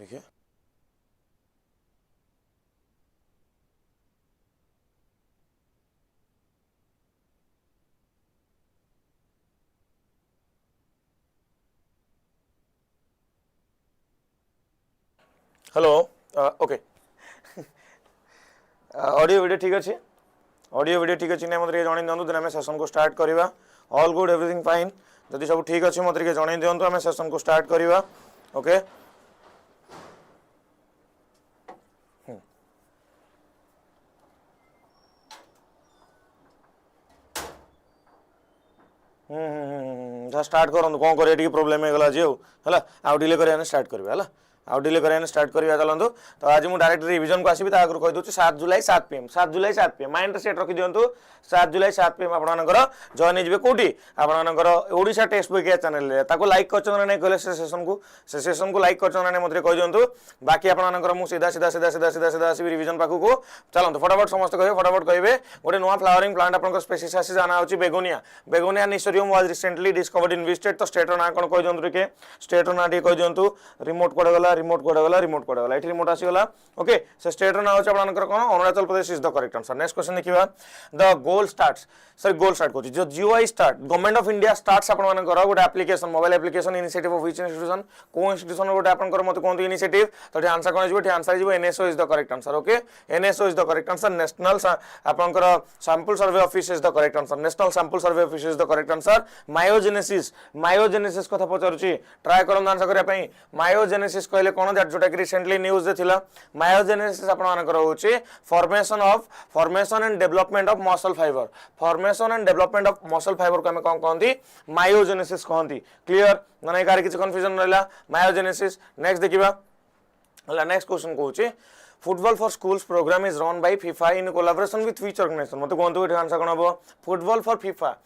देखिए hello okay audio video ठीक अच्छे ऑडियो वीडियो ठीक अच्छे मतलब जन दिखाँ देन आम सेशन को स्टार्ट करवा ऑल गुड एवरीथिंग फाइन जदि सब ठीक अच्छे मतलब जन दिखाँ आम सेशन को स्टार्ट करवा ओके स्टार्ट करूँ कौन कर प्रोब्लेम होगा आज है आउ डिले कर स्टार्ट करवा है आउ डिले कर स्टार्ट करवा चलते तो आज मुझे डायरेक्ट रिविजन को आसबि आगे कही दूसरी 7 जुलाई 7 PM 7 जुलाई 7 PM माइंड सेट रखी दिंतु 7 जुलाई 7 PM आपंकर जॉइन हो कौटी आपंकर ओडिशा टेक्स्टबुक चैनल लाइक कर नहीं कहले से सेशन को लाइक कर मत कही दिंतु बाकी आपंकर मुझे सीधा सीधा सीधा सीधा सीधा सीधा आसबि रिविजन पाखक चलते फटाफट समस्त कहे फटाफट कहे गोटे नुआ फ्लावरिंग प्लांट आप स्पेसीस आसी जाना होची begonia begonia nisorium was recently discovered in state तो स्टेटर ना कौन कही दिंतु टे स्टेटर ना कही दिंतु रिमोट कोड गला रिमोट कोड गला रिमोट कोड गला रिमोट आसीगला ओके से स्टेटर ना होची आपनकर कोन Arunachal Pradesh is the correct answer next question देखिबा the goal starts sir goal start कोची जो GOI start government of India starts आपनकर गोटे application mobile application initiative of which institution को इंस्टीट्यूशन गोटे आपनकर मत कोन इनिशिएटिव तो आंसर कोन जिवो आंसर जिवो NSO is the correct answer okay NSO is the correct answer national आपनकर sample survey office is the correct answer national sample survey office is the correct answer myogenesis कथा पचारुची try करन answer करिया पई myogenesis कहले कोन that जोटा कि recently news दे थिला मायोजेनेसिस आपनकर होची formation and development of muscle fibre formation and development of muscle fibre को हम कोन कहंती मायोजेनेसिस कहंती क्लियर माने कार किछ कंफ्यूजन रहला मायोजेनेसिस नेक्स्ट देखिबा हला नेक्स्ट क्वेश्चन कहूची football for schools program is run by FIFA in collaboration with which organisation मते कहंतु एटा आंसर कोन हबो football for FIFA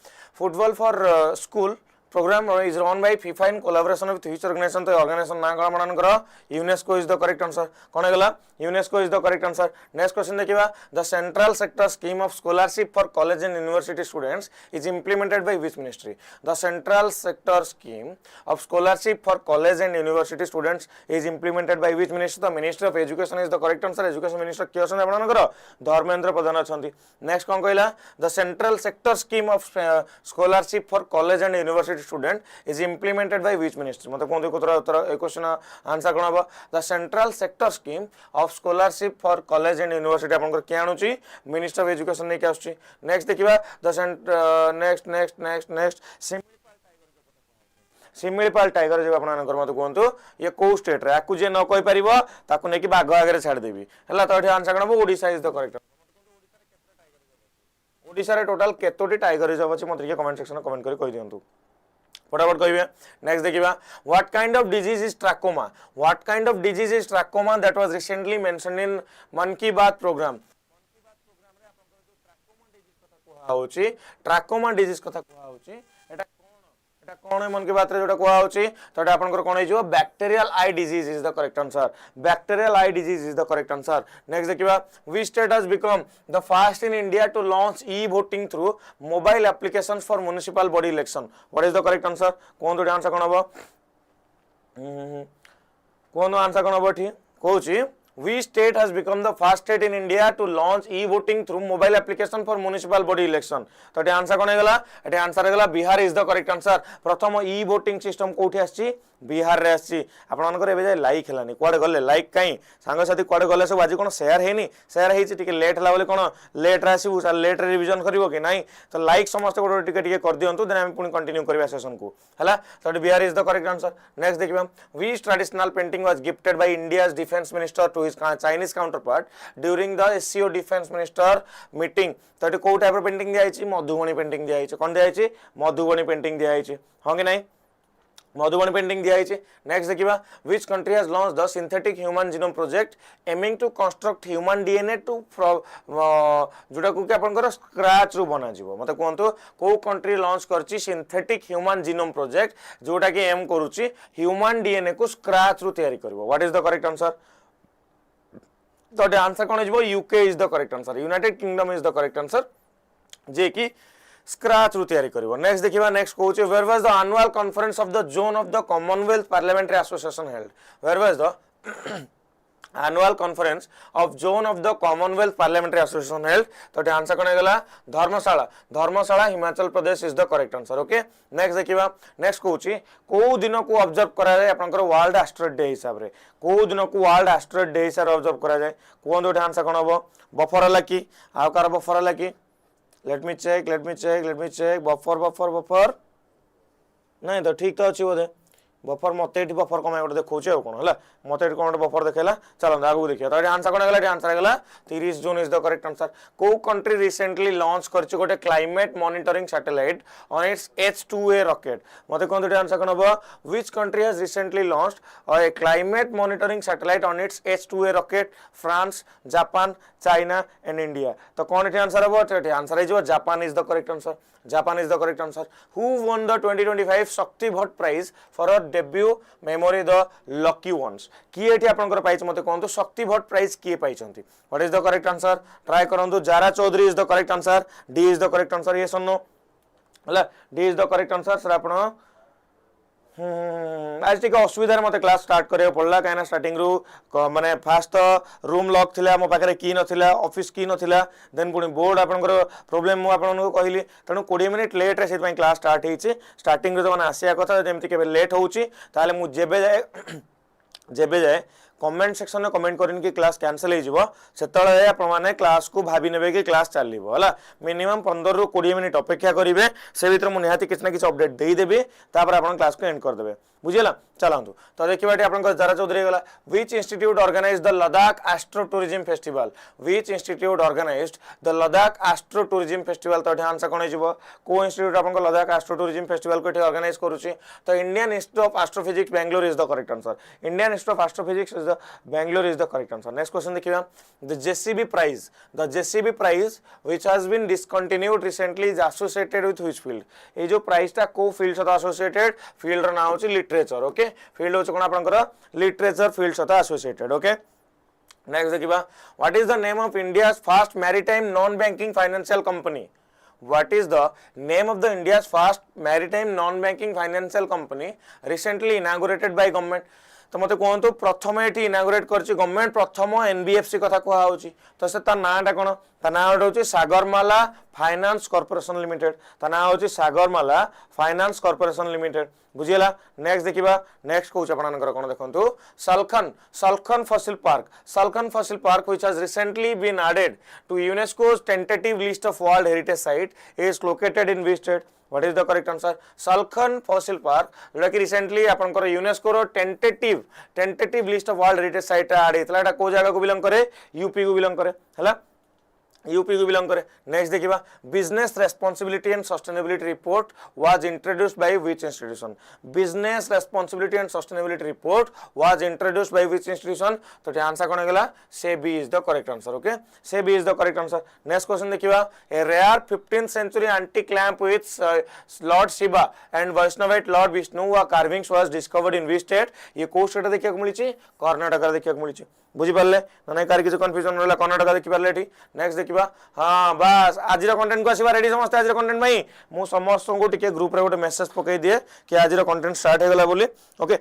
football for school program is run by FIFA in collaboration with which organization तो organization ना कौन बनान करो UNESCO is the correct answer कौन है गला UNESCO is the correct answer next question देखिबा the central sector scheme of scholarship for college and university students is implemented by which ministry the central sector scheme of scholarship for college and university students is implemented by which ministry the ministry of education is the correct answer education minister कियो छन बनान करो Dharmendra Pradhan अछंती next कौन कहला the central sector scheme of scholarship for college and university student is implemented by which ministry मतलब कौन देखो उत्तर एक क्वेश्चन आंसर कौन होगा the central sector scheme of scholarship for college and university आपनकर क्या आनुची मिनिस्टर ऑफ एजुकेशन ने क्या आछी नेक्स्ट देखिबा the नेक्स्ट सिमिलपाल टाइगर जो आपनकर मत कहंतु ये को स्टेट रे आकु जे न कहि परिबो ताकु ने कि बाघ आगे छाड़ देबी हला तो एठी आंसर कौन Odisha is the correct Odisha रे टोटल केतोटी टाइगर रिजर्व अछि मत कमेंट सेक्शन में कमेंट करि कहि दियंतु फटाफट कहिबे नेक्स्ट देखिबा what kind of disease is trachoma what kind of disease is trachoma that was recently mentioned in मन की बात प्रोग्राम रे आपन जो ट्रैकोमा डिजीज कथा कोहा होची एटा कौन है मन की बात रे जोटा कोहा होची तो एटा आपनकर कोन हिजो bacterial eye disease is the correct answer bacterial eye disease is the correct answer next देखिबा which state has become the first in India to launch e voting through mobile applications for municipal body election what is the correct answer कोन तो answer कोन हबो कोन answer कोन हबो ठीक कहूची Which state has become the first state in India to launch e-voting through mobile application for municipal body election? तो ये answer कौन है गला? ये आंसर है गला Bihar is the correct answer. प्रथम e-voting system कोठी आछि बिहार रे आछि आपण मानकर एबे जाय लाइक हेलानी कोडे गले लाइक काई सांग साथी कोडे गले सब आज कोन शेयर हेनी शेयर हेछि टिके लेट हला बोले कोन लेट रे आसीबु सर लेट रे रिवीजन करिवो कि नाही तो लाइक समस्त कोड टिके टिके कर दियंतु देन हम पुनी कंटिन्यू करबा सेशन को हला तो Bihar is the correct answer next देखिबा which traditional painting was gifted by India's defence minister to his Chinese counterpart during the SCO defence minister meeting तो ये को टाइप ऑफ पेंटिंग दिया है मधुबनी पेंटिंग दिया है कौन दिया है मधुबनी पेंटिंग दिया है हां कि नहीं मधुबनी पेंटिंग दिया है नेक्स्ट देखिबा which country has launched the synthetic human genome project aiming to construct human DNA टू जोटा को कि आपनकर स्क्रैच रु बना जिवो मते कोंतो को कंट्री लॉन्च करची सिंथेटिक ह्यूमन जीनोम प्रोजेक्ट जोटा कि एम करूची ह्यूमन डीएनए को स्क्रैच रु तैयारी करबो what is the correct answer तो द आंसर कोन हिजबो UK is the correct answer United Kingdom is the correct answer जे कि स्क्रैच रु तैयारी करिवो नेक्स्ट देखिबा नेक्स्ट कोच where was the annual conference of the zone of the commonwealth parliamentary association held where was the annual conference of zone of the Commonwealth Parliamentary Association held. तो ये answer कौन है? Dharamshala Himachal Pradesh is the correct answer. Okay next देखिबा next कहूची को दिन को observe करा जाय आपनकर वर्ल्ड एस्ट्रॉइड डे हिसाब रे को दिन को वर्ल्ड एस्ट्रॉइड डे हिसाब रे ऑब्जर्व करा जाय कोन तो आंसर कौन हबो? बफर लकी आ कार बफर लकी लेट मी चेक बफर नहीं तो ठीक तो अच्छी बोधे बफर मत बफर कम गोटे देखा कौन है मत कौन बफर देखा चलो आगे देखिए तो आंसर कौन है? आंसर है 30 June is the correct answer. को कंट्री रिसेंटली लॉन्च करछि गोटे climate monitoring satellite on it's H2A rocket मत कहते आंसर कौन हम? Which country has recently launched A climate monitoring satellite on it's H2A rocket? France, Japan, China and India. तो कौन ये आंसर हम? आंसर है Japan is the correct answer. Japan is the correct answer. Who won the 2025 Shakti Bhatt Prize for her debut memory The Lucky Ones? किए एठी आपनकर prize मते कोनतो शक्ति भट्ट प्राइज किए पाइछंती? What is the correct answer? Try करंतु Zara Chaudhary is the correct answer. D is the correct answer. Yes or no? हला D is the correct answer. Sir आपण आज टिके असुविधा मते क्लास स्टार्ट करे पड़ला काइना स्टार्टिंग रु माने फास्ट रूम लॉक थिला मो पाखरे की नथिला ऑफिस की नथिला देन पुनी बोर्ड आपनकर प्रॉब्लम मु आपन कहली तणु 20 मिनिट लेट रे से क्लास स्टार्ट हेछि स्टार्टिंग रे तो माने आसिया कथा जेमति के लेट होउछि ताले मु जेबे जाए कमेंट सेक्शन में कमेंट करिन कि क्लास कैंसिल हो जिवो सेतळे आपण माने क्लास को भाबी नेबे कि क्लास चलिबो हला मिनिमम 15 रु 20 मिनिट अपेक्षा करिवे से भीतर मु निहाती किछ ना किछ अपडेट देई देबे तापर आपण क्लास को एंड कर देबे बुझिला चलंतु तो देखिबाटी आपण जरा चौधरी गला which institute organised the Ladakh astro tourism festival which institute organised the Ladakh astro tourism festival तो आंसर कोन हिजबो को इंस्टीट्यूट आपण लद्दाख एस्ट्रो टूरिज्म फेस्टिवल को ऑर्गेनाइज करूची तो Indian institute of astrophysics Bangalore is the correct answer Indian institute of astrophysics is the Bangalore is the correct answer next question देखिबा the JCB prize which has been discontinued recently is associated with which field ए जो price ता को field साथ associated field रो नाम होची literature okay field होची कोन आपनकर literature field साथ एसोसिएटेड ओके नेक्स्ट देखिबा what is the name of India's first maritime non banking financial company What is the name of the India's first maritime non-banking financial company recently inaugurated by government? तो मते कहतो प्रथम eighty inaugurate करछि government प्रथम NBFC कथा कहआ होछि तो से ता नाटा कोन ता ना होछि सागरमाला फाइनेंस कॉर्पोरेशन लिमिटेड ता ना होछि सागरमाला फाइनेंस कॉर्पोरेशन लिमिटेड बुझिला नेक्स्ट देखिबा नेक्स्ट कहउछ आपनकर कोन देखंतु Salkhan fossil park which has recently been added to UNESCO's tentative list of world heritage site is located in which state? What is the correct answer? Salkhan Fossil Park जोटा कि recently आपनकर UNESCO रो tentative list of world heritage site add हेतला एटा को जगह को belong करे यूपी को बिलोंग करे हला यूपी को बिलोंग करे नेक्स्ट देखिबा business responsibility and sustainability report was introduced by which institution business responsibility and sustainability report was introduced by which institution तो ते आंसर कोन गेला से B is the correct answer okay से B is the correct answer next question देखिबा a rare 15th century antique lamp with Lord Shiva and Vaishnavite Lord Vishnu वा carvings was discovered in which state ये को state देखिया को मिलिछि कर्नाटक देखिया को मिलिछि बुझी पारले नै कार किछ कंफ्यूजन रहला कर्नाटक देखि पारले एठी नेक्स्ट देखिबा हां बस आजिर कंटेंट को आसीबा रेडी समस्त आजिर कंटेंट भाई मु समस्त को टिके ग्रुप रे गोटे मेसेज पकई दिए कि आजिर कंटेंट स्टार्ट हे गला बोली ओके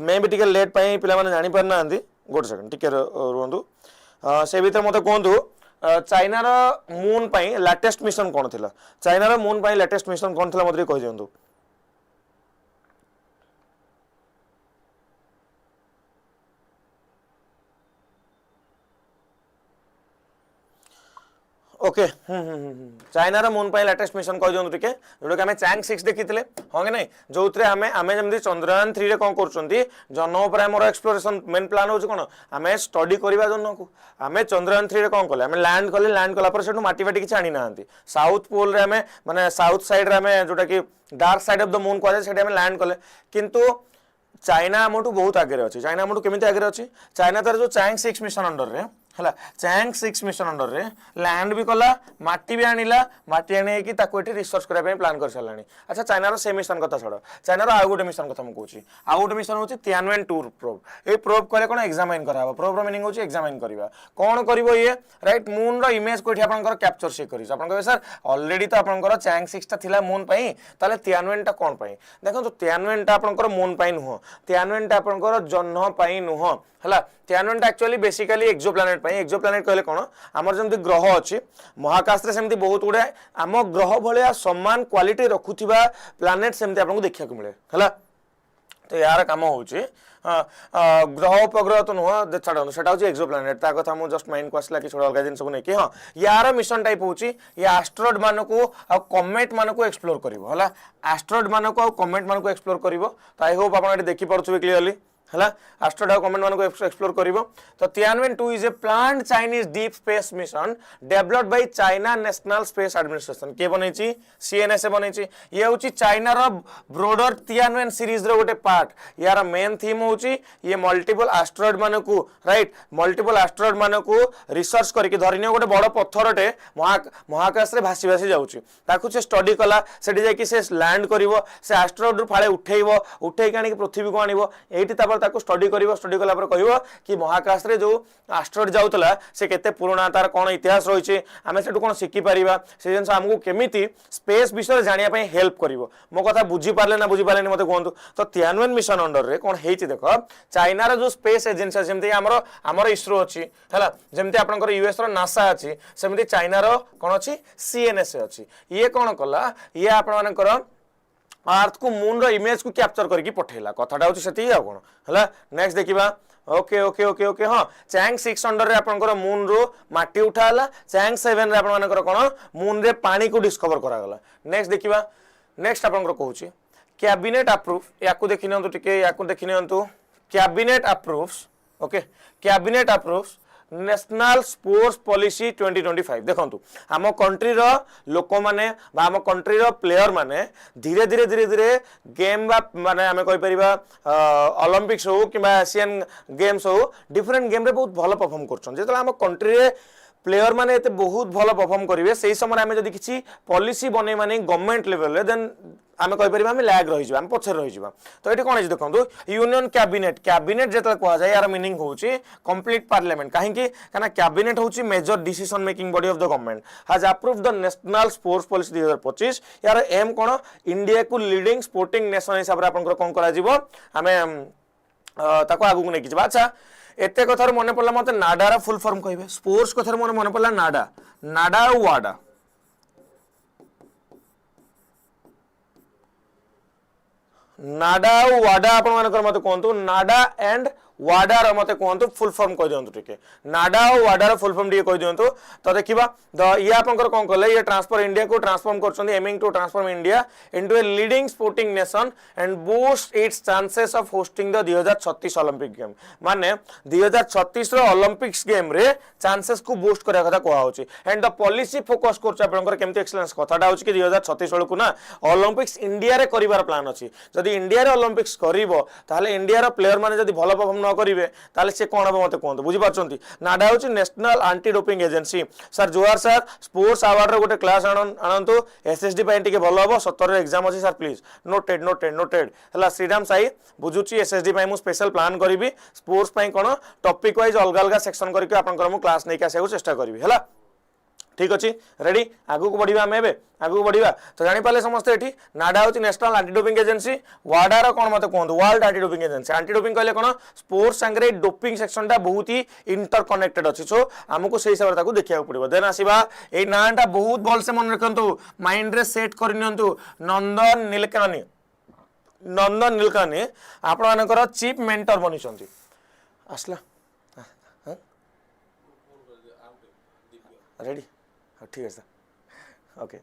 मे भी टिके लेट पई पिला माने जानि पार नांती गोटे सेकंड टिके रहंतु से भीतर मते कोंतु चाइना रो मून पई लेटेस्ट मिशन कोन थिला चाइना रो मून पई लेटेस्ट मिशन कोन थिला मते कहि दियंतु ओके चाइना रो मून पई लेटेस्ट मिशन कहि दियंतु टिके जोडो कि हमें चैंग 6 देखिथिले हां कि नै जोउतरे हमें जेमि चंद्रयान 3 रे कोन करचंती जन ऊपर हमर एक्सप्लोरेशन मेन प्लान होछ कोन हमें स्टडी करबा जन को हमें चंद्रयान 3 रे कोन करले हमें लैंड कला पर सेटु माटी बाटी कि छाणी नांती साउथ पोल रे हमें माने साउथ साइड रे हमें जोटा कि dark side of the moon को सेटा हमें लैंड कले किंतु चाइना हमटू बहुत आगे अच्छी चाइना हमटू केमिति आगे अच्छी चाइना तार जो चैंग 6 मिशन अंडर रे है चैंग 6 मिशन अंडर रे लैंड भी कला माटी भी आनिला माटी आने की ताको एठी रिसर्च करबा प्लान कर सालानी। अच्छा चाइना रो से मिशन कथा छड़ चाइना रो आ गोटे मिशन कथा हम कहूची आ गोटे मिशन होची तियानवेन टूर प्रोब ए प्रोब करे कोन एग्जामिन कराबो प्रोब रो मीनिंग होची एग्जामिन करबा कोन करबो ये राइट मून रो इमेज कोठी आपनकर कैप्चर से करिस आपन कहबे सर ऑलरेडी तो आपनकर चैंग 6 ता थिला मून पई ताले 93 टा कोन पई देखो तो 93 टा आपनकर मून पई नुह 93 टा आपनकर जन्ह पई नुह हला 93 टा एक्चुअली बेसिकली एक्सोप्लैनेट पई एक्सोप्लैनेट कहले कोन हमर जेमति ग्रह अछि महाकाश रे सेमति बहुत गुडे आम ग्रह भलिया समान क्वालिटी रखुथिबा प्लैनेट सेमति आपन को देखिया को मिले हला तो यार काम होची ग्रह उपग्रह तो नुह छाड़ सेटा होची एक्सोप्लैनेट ता कथा मु जस्ट माइंड को आसला कि छोड़ा अलग दिन सब नै कि हां यार मिशन टाइप होची या एस्ट्रॉइड मान को आ कॉमेट मान को एक्सप्लोर करिवो हला एस्ट्रॉइड मान को आ कॉमेट मान को एक्सप्लोर करिवो तो आई होप आपन एटी देखि परछुबे क्लियरली हला एस्ट्रॉइड कमेंट मान को एक्सप्लोर करिवो तो Tianwen 2 is a planned Chinese deep space mission developed by China national space administration के बनेची सीएनएसए बनेची ये होची चाइना रो ब्रॉडर तियानवेन सीरीज रो गोटे पार्ट यार मेन थीम होची ये मल्टीपल एस्ट्रॉइड मान को राइट मल्टीपल एस्ट्रॉइड मान को रिसर्च करके धरिने गोटे बड़ पत्थरटे महाकाश रे भासी भासी जाउची ताकू से स्टडी कला सेठी जाय कि से लैंड करिवो से एस्ट्रॉइड रो फाळे उठेइवो उठेइ कानी पृथ्वी को आनिवो एठी ताको स्टडी करिवो स्टडी कला पर कहिवो कि महाकाश रे जो एस्ट्रॉइड जाउतला से केते पुराना तार कोन इतिहास रहिছে आमे सेटु कोन सिखि परिबा से जेंस हमकु केमिति स्पेस विषय जानिया पय हेल्प करिवो मो कथा बुझी पारले ना बुझी पारले मते कोंतु तो 93 मिशन अंडर रे कोन हेछि देखो चाइना रो जो स्पेस एजेंसी जेमति हमर इसरो अछि हला जेमति आपनकर यूएस रो नासा अछि सेमति चाइना रो कोन अछि सीएनएसए अछि ये कोन कला ये आपन मानकर अर्थ को मून रो इमेज को कैप्चर करके पठेला कथाटा होची सेती आ कोन हला नेक्स्ट देखिबा ओके ओके ओके ओके हां चैंग 6 अंडर रे आपनकर मून रो माटी उठाला चैंग 7 रे आपन मानकर कोन मून रे पानी को डिस्कवर करा गला नेक्स्ट देखिबा नेक्स्ट आपनकर कहूची कैबिनेट अप्रूव याकू देखिनंतु टिके याकू देखिनंतु cabinet approves okay cabinet approves national sports policy 2025 देखंतु आम कंट्री रो लोक माने बा आम कंट्री रो प्लेयर माने धीरे धीरे धीरे धीरे गेम बा माने आमे कहि परिबा ओलंपिक्स हो कि एशियन गेम्स हो डिफरेंट गेम रे बहुत भलो परफॉर्म करछन जेतला आम कंट्री रे प्लेयर माने एते बहुत भलो परफॉर्म करिवे सेही समय आमे जदी किछि पॉलिसी बनै माने गवर्नमेंट लेवल रे देन आमे कहि परिबा आमे लैग रहि जिबा आमे पछर रहि जिबा तो एठी कोन अछि देखंतु यूनियन कैबिनेट कैबिनेट जेतला कोआ जाय यार मीनिंग होची कंप्लीट पार्लियामेंट काहे कि काना कैबिनेट होची major decision making body of the government has approved the national sports policy 2025 यार एम कोन इंडिया को लीडिंग स्पोर्टिंग नेशन हिसाब रे आपनकर कोन करा जिवो आमे ताको आगु को नै कि अच्छा एते कथार मने पड़ला मते नाडा रा फुल फॉर्म कहबे स्पोर्ट्स कथार मने पड़ला नाडा नाडा वाडा नाडा वाडा आपण मानकर मते कोंतु नाडा एंड वाडा र मते कोंतु फुल फॉर्म कह दियंतु टिके नाडा और वाडा र फुल फॉर्म टिके कह दियंतु तो देखिबा द ये आपनकर कोन करले ये ट्रांसफर इंडिया को ट्रांसफॉर्म करछन aiming to transform India into a leading sporting nation and boost its chances of hosting the 2036 Olympic game माने 2036 रो ओलंपिक्स गेम रे चांसेस को बूस्ट करा कथा कोआ होची एंड द पॉलिसी फोकस करछ आपनकर केमति एक्सीलेंस कथाटा होची कि 2036 बेल को ना ओलंपिक्स इंडिया रे करिवार प्लान अछि जदी इंडिया रे ओलंपिक्स करिवो ताले इंडिया रो प्लेयर माने जदी भलो परफॉर्म न करिवे ताले से कोन हो मते कोन बुझी पाछंती नाडा होची national anti doping agency sir जोहार सर स्पोर्ट्स अवार्ड रो गोटे क्लास आनंतु एसएसडी पई टिके भलो हो 17 रे एग्जाम अछि sir please noted noted noted हला श्रीराम साई बुझुची एसएसडी पई मु स्पेशल प्लान करिवि स्पोर्ट्स पई कोन टॉपिक वाइज अलग अलग सेक्शन करके आपनकर मु क्लास नै के आसे चेष्टा करिवि हला ठीक अच्छी रेडी आगु को बढ़िबा आमे आगु को बढ़िबा तो जानि पाले समस्त एठी नाडा होची नेशनल एंटी डोपिंग एजेंसी वाडा रो कोन मते कोन वर्ल्ड एंटी डोपिंग डोपिंग कहले कोन स्पोर्ट्स संगे डोपिंग सेक्शन टा बहुत ही इंटर कनेक्टेड अछि सो हमको सेही हिसाब रे ताकू देखिया पड़िबो देन आसीबा ए नाटा बहुत भल से मन रखंतु माइंड रे सेट करनियंतु नंदन नीलकनी आपण मानकर चीफ मेंटर बनिसंती आसला रेडी ठीक है sir okay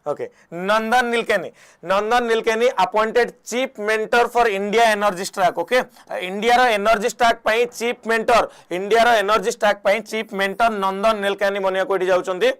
okay Nandan Nilekani appointed chief mentor for India energy stack okay India रो एनर्जी स्टैक पई चीफ मेंटर इंडिया रो एनर्जी स्टैक पई चीफ मेंटर नंदन नीलकेनी बनिया कोठी जाउचंदी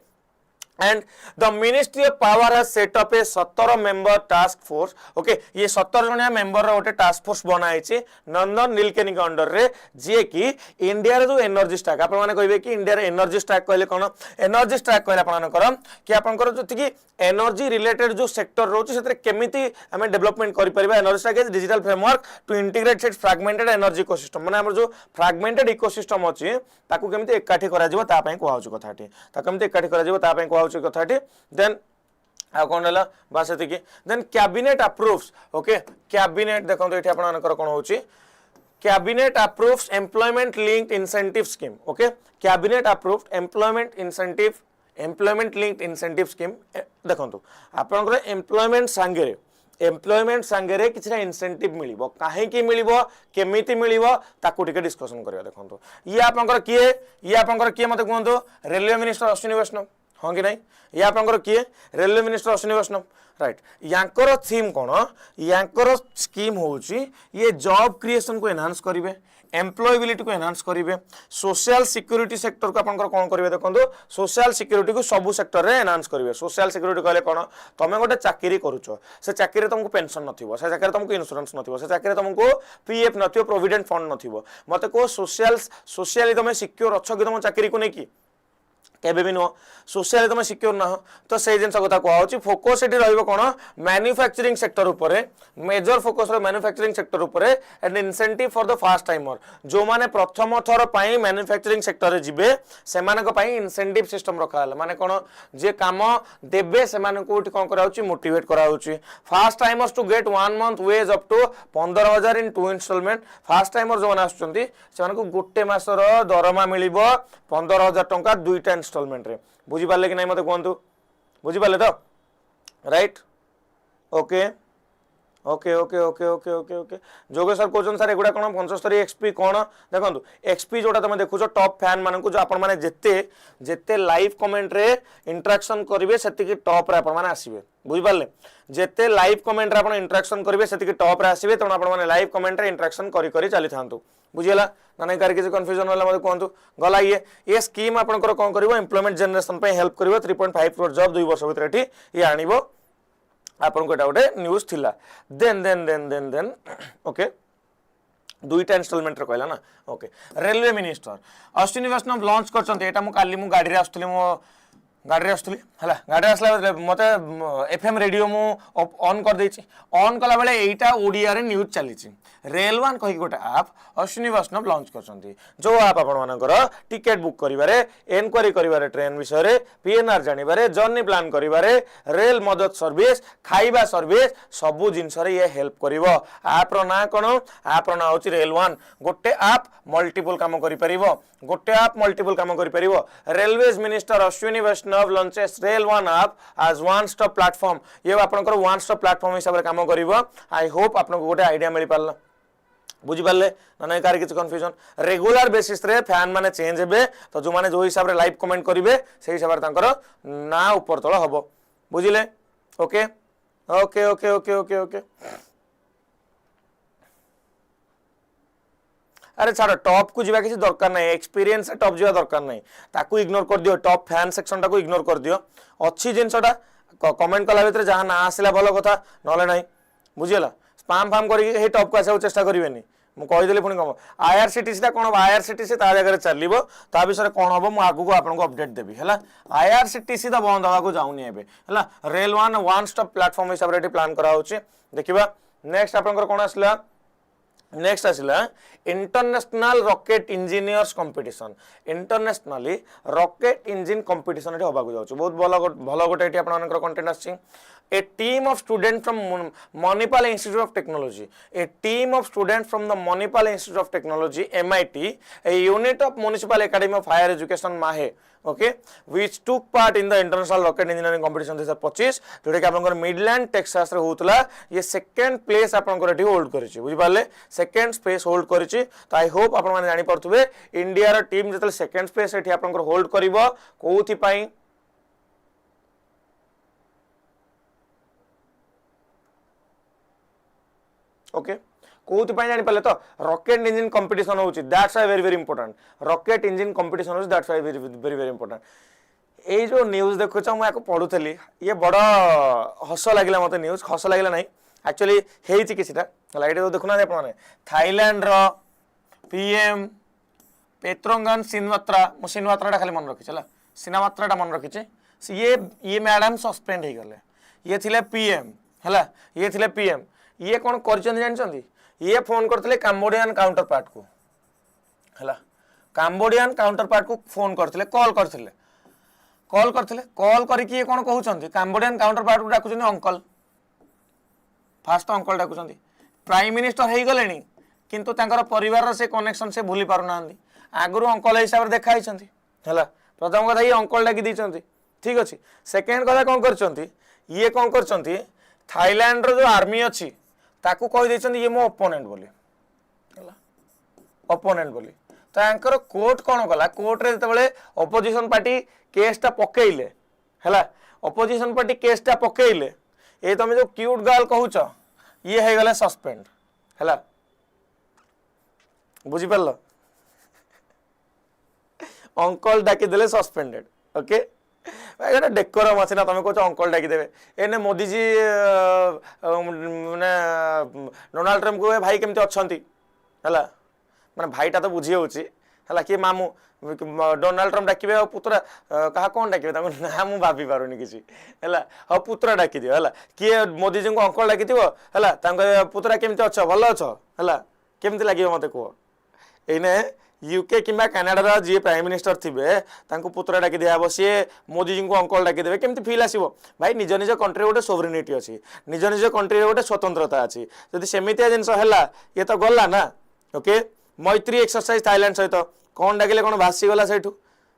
and the ministry of power has set up a 17 member task force okay ये 17 जणिया member रो गोटे task force बनाई छि नंदन नीलकेनी के अंडर रे जे कि इंडिया रे जो एनर्जी स्टैक आपण माने कहबे कि इंडिया रे एनर्जी स्टैक कहले कोन एनर्जी स्टैक कहले आपण करम कि आपनकर जति कि एनर्जी रिलेटेड जो सेक्टर रोच सेतरे केमिति हमें डेवलपमेंट करि परिबा energy stack is digital framework to integrate its fragmented energy ecosystem माने हमर जो फ्रैगमेंटेड इकोसिस्टम अछि ताकू केमिति एकाठी करा जिवो ता पय कोहाउछु कथाटी ता केमिति एकाठी करा जिवो ता पय कोहाउछु कथाटी देन आ कोन हला बास एति कि then cabinet approves okay cabinet देखो एठी आपण अनकर कोन होउची cabinet approves employment linked incentive scheme okay cabinet approved employment linked incentive scheme देखो आपनकर एम्प्लॉयमेंट सांगे किसी इंसेंटिव मिलिबो काहे की मिलिबो केमिति मिलिबो ताकू टिके डिस्कशन करिया देखो ये आपनकर किए मते कहंतो रेलवे मिनिस्टर अश्विनी वैष्णव हाँ कि नहीं ये आपनकर किए रेलवे मिनिस्टर अश्विनी वैष्णव राइट यांकर थीम कोन यांकर स्कीम होउची ये जॉब क्रिएशन को एनहांस करिवे एम्प्लॉयबिलिटी को एनहांस करिवे सोशल सिक्योरिटी सेक्टर को आपनकर कोन करिवे देखंतु सोशल सिक्योरिटी को सब सेक्टर रे एनहांस करिवे सोशल सिक्योरिटी कहले कोन तमे गोटे चाकरी करूछो से चाकरी रे तुमको पेंशन नथिबो से चाकरी तुमको इंश्योरेंस नथिबो से चाकरी तुमको पीएफ नथिबो प्रोविडेंट फंड नथिबो मते को सोशली तुम सिक्योर अच्छो कि तुम चाकरी को नेकी केबे भी नुह सोशल तुम सिक्योर ना तो से जिन कथा कहूँ फोकस ये रोन मैन्युफैक्चरिंग सेक्टर उपरे मेजर फोकस मैन्युफैक्चरिंग सेक्टर उपरे and incentive for the fast timer जो माने प्रथम थर पाई मैन्युफैक्चरिंग सेक्टर रे जिबे सेमानक पाई इंसेंटिव सिस्टम रखा हला माने कोन जे काम देबे सेमानक उठी कोन कराउची मोटिवेट कराउची first timers to get 1 month wage up to 15,000 in 2 installment first timer जो माने आछुचंती सेमानक गोटे मासर दरमा मिलिबो 15,000 टंका दुईटा इंस्टॉलमेंट रे बुझी पाले कि नहीं मते कहंतु बुझी पाले तो right okay okay okay okay okay okay okay जोगे सर क्वेश्चन सर एगुडा कोन 75 एक्सपी कोन देखंतु एक्सपी जोटा तुम देखुछो टॉप फैन मानन को जो आपण माने जेते लाइव कमेंट रे इंटरेक्शन करिवे सेति कि टॉप रे आपण माने आसीबे बुझी पाले जेते लाइव कमेंट रे आपण इंटरेक्शन करिवे सेति कि टॉप रे आसीबे तण आपण माने लाइव कमेंट रे इंटरेक्शन करी करी चली थांतु बुझियला ना नहीं कार किसी कंफ्यूजन वाला मते कहंतु गला ये स्कीम आपनकर कोन करिवो एम्प्लॉयमेंट जनरेशन पे हेल्प करिवो 3.5 करोड़ जॉब 2 वर्ष भीतर एठी ये आनिबो आपन को एटा गोटे न्यूज थिला देन ओके दुईटा इंस्टॉलमेंट रे कहला ना ओके रेलवे मिनिस्टर अश्विनी वैष्णव लॉन्च करछन्ते एटा मु काली मु गाड़ी रे आस्तली मो गाड़ी रे आस्तली हला गाड़ी आसला मते एफएम रेडियो मु ऑन कर देछि ऑन कला बेले एटा ओडिया रे न्यूज चली छि रेल वन कहि गोटे ऐप अश्विनी वैष्णव लॉन्च करछन्ती जो ऐप आपण मानकर टिकट बुक करिवारे एनक्वायरी करिवारे ट्रेन विषय रे पीएनआर जानिबारे जर्नी प्लान करिवारे रेल मदद सर्विस खाइबा सर्विस सबु जिंस रे ये हेल्प करिवो ऐप रो ना कोन ऐप रो ना होछि रेल वन गोटे ऐप मल्टीपल काम करि परिवो गोटे ऐप मल्टीपल काम करि परिवो railways minister Ashwini Vaishnaw launches rail one app as one stop platform ये आपनकर वन स्टॉप प्लेटफॉर्म हिसाब रे काम करिवो आई होप आपनको गोटे आईडिया मिली पारला बुझी पाले ना नहीं कार किसी कंफ्यूजन रेगुलर बेसिस रे फैन माने चेंज हेबे तो जो माने जो हिसाब रे लाइव कमेंट करिवे से हिसाब रे तांकर ना ऊपर तळ हबो बुझिले okay okay okay okay okay okay अरे छाड़ टॉप को जीवा किसी दरकार नहीं एक्सपीरियंस से टॉप जीवा दरकार नहीं ताकू इग्नोर कर दियो टॉप फैन सेक्शन टा को इग्नोर कर दियो अच्छी जिनसटा कमेंट कला भितर जहां ना आसिला भलो कथा नले नाही बुझियला स्पैम फार्म करी हे टॉप को आसे चेष्टा करिवेनी मु कहि देली पुनी कम आईआरसीटीसी ता कोन आईआरसीटीसी ता जगह रे चलिबो ता विषय कोन हबो मु आगु को आपन को अपडेट देबी हला आईआरसीटीसी ता बंद हवा को जाउनी एबे हला रेल वन स्टॉप प्लेटफॉर्म हिसाब रे प्लान करा होची देखिबा नेक्स्ट आपन कोन आसला नेक्स्ट आसला international rocket engineers competition internationally rocket engine competition एठी होबा को जाउछ बहुत भलो गोटे एठी आपन मानकर कंटेंट आछि a team of students from Manipal Institute of Technology from the Manipal Institute of Technology MIT a unit of Municipal Academy of Higher Education MAHE okay which took part in the international rocket engineering competition 2025 जोटा कि आपनकर Midland Texas रे होतला ये second place आपनकर एठी hold करिछि बुझि पाले सेकंड स्पेस होल्ड करिछि तो आई होप आपन माने जानि परथुबे इंडिया रो टीम जतल सेकंड स्पेस एठी आपनकर होल्ड करिवो कोउथि पई ओके कोउथि पई जानि पाले तो रॉकेट इंजन कंपटीशन होउछि that's why very very important rocket engine competition होउछि that's why very very important ये जो न्यूज देखुच मुझे पढ़ुली ये बड़ हस लगे मत न्यूज हस लगे ना एक्चुअली किसीटा ये देखुना आपने थाईलैंड पीएम पेत्रोंगन सिनमात्रा खाली मन रखी सिनामात्रा मन रखी ये मैडम सस्पेंड हो गले ये थिले पीएम है ये थिले पीएम ये कौन कर जानते ये फोन करते काम्बोडियन काउंटर पार्ट को है काम्बोडियन काउंटर पार्ट को फोन करते कॉल करके ये कौन कहते काम्बोडियन काउंटर पार्ट को डाकुन अंकल फास्ट अंकल डाकुन प्राइम मिनिस्टर हो गले किंतु तांकर परिवार से कनेक्शन से भूली पारना आगु अंकल हिसाब से देखाई है प्रथम कथा ये अंकल डाकी देते ठीक अच्छे सेकेंड कथा कौन कर ये कौन कर थाईलैंड रो जो आर्मी अच्छी ताकू कही ये मो ओपोनेंट बोली ओपोनेंट बोली तो यांकर कोर्ट कौन कला कोर्ट रे जतबेले ऑपोजिशन पार्टी केसटा पकेइले हैला ऑपोजिशन पार्टी केसटा पकेइले ए तुम जो क्यूट गर्ल कहूच ये है गला सस्पेंड हैला बुझी परलो अंकल डाकी देले सस्पेंडेड ओके भाई डेकोरम अच्छे ना तुम कह अंकल डाकी देवे एने मोदी जी माने डोनाल्ड ट्रम्प को भाई केमती अच्छी है माने भाईटा तो बुझी है किए मामू डोनाल्ड ट्रम्प डाकिबे पुतरा कहा कौन डाकिबे ना मु भाभी पारुनी किसी है हाँ पुतरा डाकी दियो है किए मोदी जी को अंकल डाकी है पुतरा केमती अच्छ भल अच्छ है केमती लगे मत कह एने यूके कि कनाडा जी प्राइम मिनिस्टर थे पुतरा डाकी दिया सी मोदी जी को अंकल डाकी देवे केमती फिल आसो भाई निज निज कंट्री गोटे सोवरेनिटी अच्छी निज निज कंट्री गोटे स्वतंत्रता अच्छी जदि सेमितिया जिनस है ये तो गला ना ओके मैत्री एक्सरसाइज थाईलैंड सहित कौन डाकिले कौन भासीगला से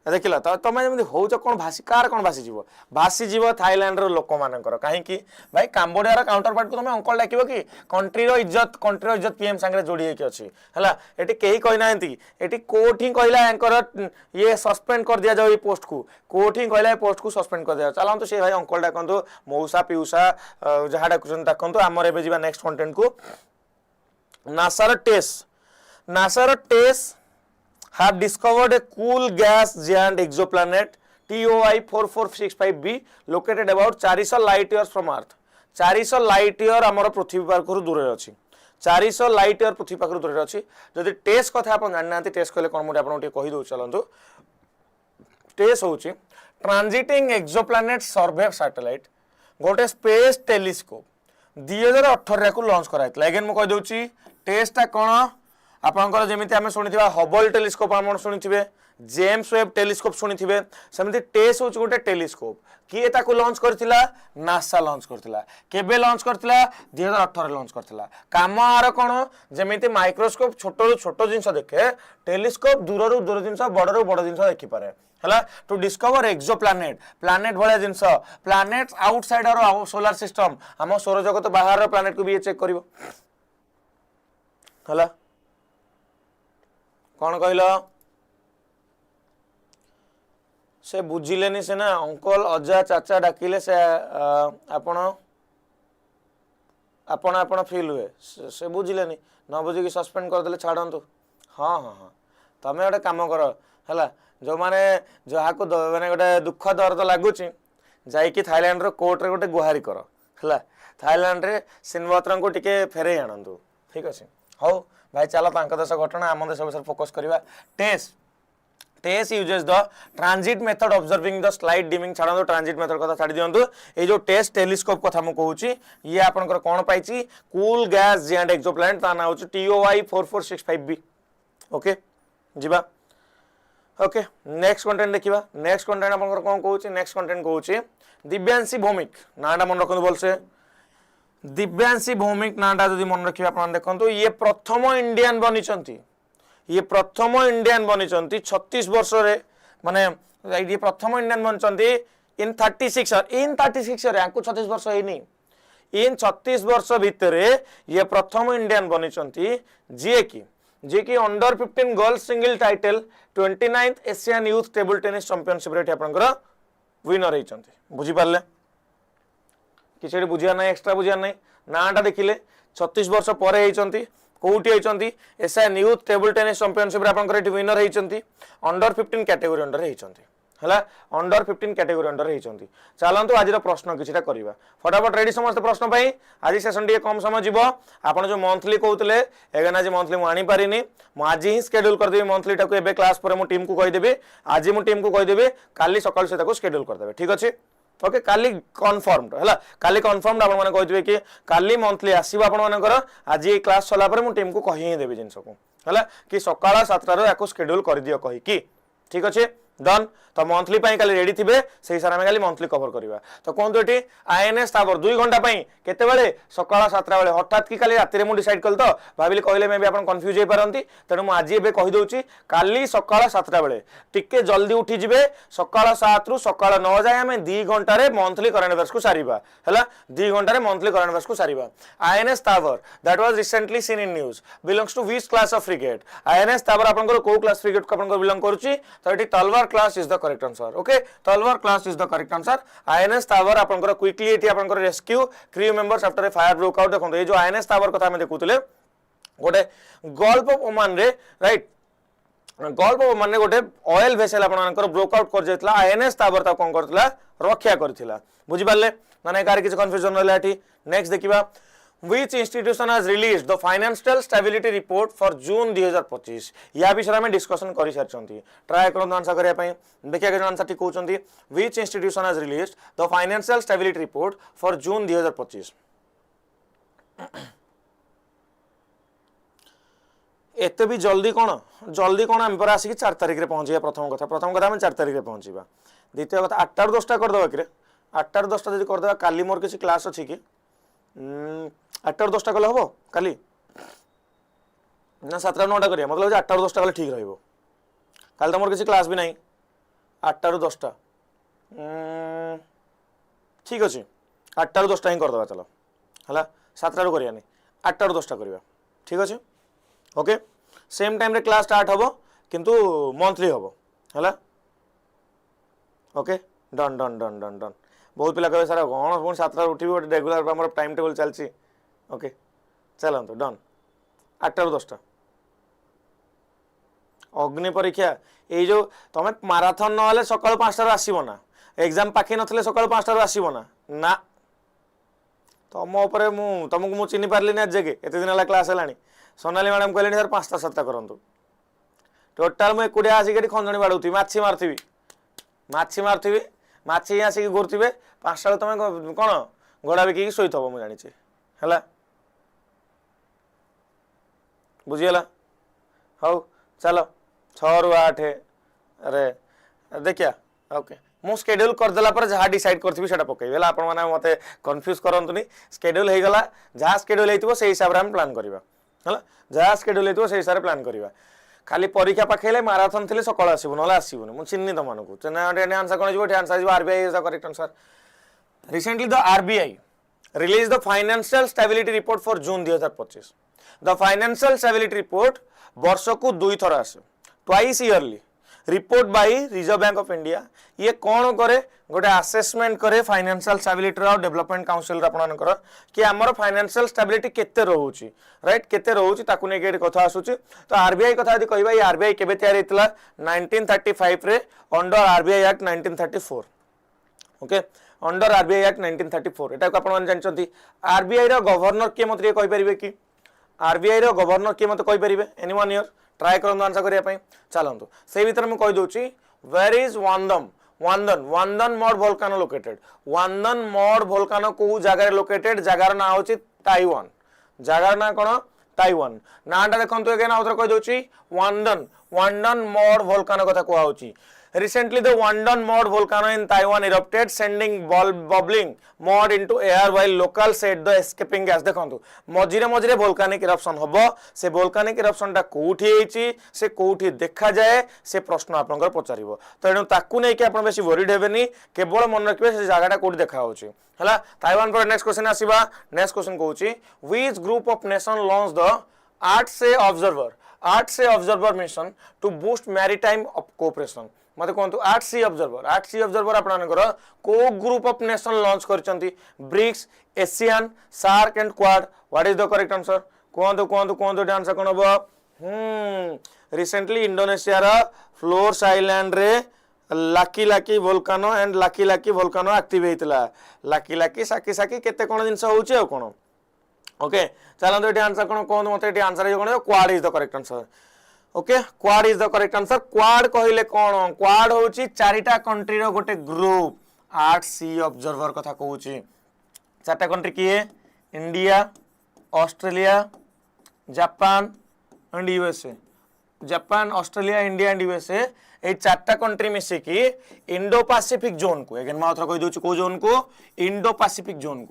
देख तुम जमी हो कौन भासी कार कौन भासीज थाईलैंड लोक मानकर कहीं भाई काम्बोडिया काउंटर पार्ट को तुम अंकल डाक कि कंट्रीर इज्जत पीएम सांगे जोड़ी अच्छी है ये कहीं कहना ये कोर्ट ही कहला ये सस्पेंड कर दिया जाए पोस्ट को कोर्ट ही कहला पोस्ट को सस्पेंड कर दिया चलते सी भाई अंकल डाकतु मौसा पीऊषा जहाँ डाकुन डाकतु आमर एवं जा नेक्स्ट कंटेंट को Naseer test have discovered a cool gas giant exoplanet TOI 4465b located about 400 light years from Earth 400 light year आमर पृथ्वी पाखर दूर अच्छी 400 लाइट इयर पृथ्वी पाखर दूर अच्छी जदि टेस्ट कथा आप जाना टेस्ट कहले कौन मुझे आपको कहीदे चलतु टेस्ट हूँ ट्रांजिटिंग एक्सोप्लानेट सर्वे सैटेलाइट गोटे स्पेस टेलीस्कोप 2018 को लॉन्च कराइला अगेन मुझे कहीदे टेस्टा कौन आपंकर जमी आम शुणी हबल टेलीस्कोप आप शुणी जेम्स वेब टेलीस्कोप शुणी सेमती टेस्ट हूँ गोटे टेलीस्कोप किए ताकू लॉन्च करथिला नासा लॉन्च करथिला केबे लॉन्च करथिला 2018 लॉन्च करथिला काम आर कौन जमी माइक्रोस्कोप छोट छोट जिनस देखे टेलीस्कोप दूर दूर जिनस बड़ बड़ जिनस देखिपे है टू डिस्कवर एक्सो प्लानेट भाया जिनस planet outside our solar system आम सौर जगत बाहर प्लानेट को भी चेक कर कौन कहल से बुझिलेनी से ना अंकल अजा चाचा डाकिले से आपण आपण आपण फील हुए से बुझिलेनी न बुझिकी सस्पेंड करदे छाड़ू हाँ हाँ हाँ तुम गोटे कम कर है जो मैंने जहाँ को मैंने गोटे दुख दर्द लगुच जाइकी थाईलैंड रो कोर्ट रे गोटे गुहारी कर है थाईलैंड रे सिनवत्रा को टिके फेरे आणतु ठीक अच्छे हौ भाई चलो देश घटना आम देश विषय फोकस करवा test uses the transit method observing the slight dimming छाड़ो ट्रांजिट मेथड कथा छाड़ी दिंतु ये जो टेस्ट टेलीस्कोप कथा मु कहूची ये आपनकर कौन पाइची कूल गैस जिएंट एक्सोप्लैनेट ता ना होची TOI 4465b ओके जीवा ओके नेक्स्ट कंटेंट देखिबा नेक्स्ट कंटेंट आपनकर कौन कहूची नेक्स्ट कंटेंट कहूची दिव्यांशी भौमिक नाटा मन रखंतु बोलसे दिव्यांशी भौमिक नाटा जदि मन रखिबा आपन देखंतु ये प्रथम इंडियन बनिचंती ये प्रथम इंडियन बनिचंती 36 वर्ष रे माने ये प्रथम इंडियन बनिचंती इन 36 ईयर यांको 36 वर्ष हेनी इन 36 वर्ष भितर ये प्रथम इंडियन बनिचंती जे की under 15 girls single title 29th Asian youth table tennis championship रे आपनकर विनर हेचंती बुझी पारले किसी बुझिया ना एक्सट्रा बुझिया ना नाटा देखिले 36 वर्ष पर कौटी होती Asian youth table tennis championship winner होती अंडर 15 कैटेगरी अंडर होती है अंडर 15 कैटेगरी अंडर होती। चलतु आज प्रश्न किसी करवा फटाफट रेडी समस्त प्रश्न पाई आज सेसन टी कम समय जीव आप जो मंथली कहते एगेन आज मंथली मुझे पारिनी आज ही शेड्यूल करदेवी मंथली टाक ए क्लास पर मु टीम को कहीदेवी आज मु टीम को कहीदेवी काली सकाल से शेड्यूल करदे ठीक अच्छे ओके काली कन्फर्मड है काली कन्फर्मड आप कहे कि काली मंथली आसो आपर आज ये क्लास सरला मु टीम को कही देवी जिनस को है कि सकाल 7टार या शेड्यूल कर दियो कहीकि ठीक अच्छे डन तो मंथली काली रेडी थे से हिसाब से काली मंथली कवर करवा तो कहतु ये आईएनएस तावर 2 घंटा केते सकाल 7टा बेले हठात कि काली राति में डिसाइड कल तो भाविली कहले मे भी आप कन्फ्यूज हो पारती तेणु मुझे आज ये कहीदे काली सकाल 7टा बेले टिके जल्दी उठीजे सकाल 7 रु सकाल 9 जाए आम 2 घंटे मंथली करेंट अफेयर्स को सारिबा है 2 घंटे मंथली करेंट अफेयर्स को सारिबा INS Tabar that was recently seen in news belongs to which class of frigate INS Tabar आपन को क्लास फ्रिगेट को आपन बिलोंग करूची तो ये Talwar class is the correct answer okay Talwar class is the correct answer INS Tabar आपन क्विकली एटी आपन rescue crew members after a fire broke out देखो ये जो आईएनएस तावर कथा हम देखुतले गोटे गल्फ ऑफ ओमान रे राइट गल्फ ऑफ ओमान रे गोटे ऑयल वेसल आपन ब्रोक आउट कर जेतला आईएनएस तावर ता कोन करतला रक्षा करथिला बुझि पाले माने कार किछ कंफ्यूजन रहला एठी नेक्स्ट देखिबा Which institution has released the financial stability report for June 2025 या विषय में डिस्कशन करि सारछंती ट्राई करन आंसर करिया पई देखिया के आंसर ठीक कहउछंती Which institution has released the financial stability report for June 2025 एते भी जल्दी कोन हम पर आसी 4 तारिख रे पहुंचिया प्रथम कथा हम 4 तारिख रे पहुंचीबा द्वितीय कथा 8 टा 10टा कर दबा कि 8 टा 10टा जदी कर दबा काली मोर किसी क्लास अछि कि 8 टा 10टा कले हबो काली ना 7 टा 9टा करिया मतलब 8 टा 10टा कले ठीक रहइबो काल त मोर किसी क्लास भी नहीं 8 टा 10टा ठीक अछि 8 टा 10टा ही कर दबा चलो हला 7 टा करिया नहीं 8 टा 10टा करबा ठीक अछि ओके सेम टाइम रे क्लास स्टार्ट हबो किंतु मंथली हबो हला okay done done done done done बहुत पिला कहे सारा कौन पुणी 7टा उठी गोटे रेगुलर आम टाइम टेबल चलती ओके चलतु डन 8 टा 10टा अग्नि परीक्षा ये जो तुम माराथन ना सकाल 5टार आसब ना एग्जाम पाखे नथिले सकाल 5टार आसब ना ना तुम उपर तुमको मुझे चिन्ह पार्ली आज जगे एत दिन है क्लास है सोनाली मैडम कहले सर 5टा 7टा करूँ टोटाल मुझे एकुटिया आसिक खंजणी बाड़ूथी माछी मारुथी माछी आसिक घूरते 5टा तुम कौन घोड़ा बिक शोथ मुझे जानी है बुझीगला हौ चलो 6 रु 8 अरे देखिया ओके मु शेड्यूल करदेला पर जहाँ डिसाइड करथि सेटा पकेबे आप मत कन्फ्यूज करंतुनी शेड्यूल हो गला जहाँ शेड्यूल होइतिबो से हिसाब रे हम प्लान करबा हला जहाँ शेड्यूल होइतिबो से हिसाब रे प्लान करबा खाली परीक्षा पाखेले माराथन थिले सकाळ आसीबो नला आसीबोनी मु चिन्नी त मानको चना आंसर कोन जिवो आंसर जिवो RBI is the correct answer recently the RBI release the financial stability report for June 2025 the financial stability report वर्ष को 2 थर आसे twice yearly report by reserve bank of India ये कौन करे गोटे असेसमेंट करे फाइनेंशियल स्टेबिलिटी और डेवलपमेंट काउंसिल आपनकर कि आमर फाइनेंशियल स्टेबिलिटी केते रहउची राइट केते रहउची ताकु नै के कथा आसुची तो आरबीआई कथा यदि कहबा ये आरबीआई केबे तयार हेतला 1935 रे under RBI act 1934 okay under RBI act 1934 एटा को आपन मन जानचंती आरबीआई रो गवर्नर के मत रे कहि परिबे कि आरबीआई रो गवर्नर के मत कहि परिबे एनीवन हियर ट्राई करन आंसर करिया पई चलंतु से भीतर मैं कहि दोची where is Wandan mud volcano located Wandan mud volcano को जगह लोकेटेड जगार ना होची ताइवान जगार ना कोन ताइवान नाटा देखंतु अगेन आउतर कहि दोची वांदन मॉड वोल्कानो कथा को होची Recently, the Wandon mod volcano in Taiwan erupted, sending bubbling mud into air while locals said the escaping gas. देखो मझिरे मझिरे volcanic eruption हबो से volcanic eruption टा कोठी हेची से कोठी देखा जाए से प्रश्न आपनकर पचारिबो तेणु ताकू नै कि आपन बेसी वरीड हेबेनी केवल मन रखबे से जगहटा कोठी देखा होची हला ताइवान पर नेक्स्ट क्वेश्चन आसीबा नेक्स्ट क्वेश्चन कहूची which group of nation launch the at sea observer mission to boost maritime cooperation मते कहंतु आर्ट सी ऑब्जर्वर आपनकर को ग्रुप ऑफ नेशन लॉन्च करचंती BRICS ASEAN SAARC and Quad what is the correct answer कहंतु answer कोन हबो recently Indonesia रा Flores island रे Laki Laki volcano and Laki Laki volcano active हेतिला लाकी लाकी साकी साकी केते कोन जिंस होउची आ कोन ओके चलो ये आंसर कोन कोन मते ये आंसर हे कोन Quad is the correct answer okay Quad is the correct answer Quad कहले कोन क्वाड होउची चारिटा कंट्री रो गोटे ग्रुप 8 सी ऑब्जर्वर कथा कहूची चारटा कंट्री किए India Australia Japan and USA Japan Australia India and USA ये चारटा कंट्री मिसिकी इंडो पैसिफिक जोन को eigen मैं कही दूँ को जोन को इंडो पैसिफिक जोन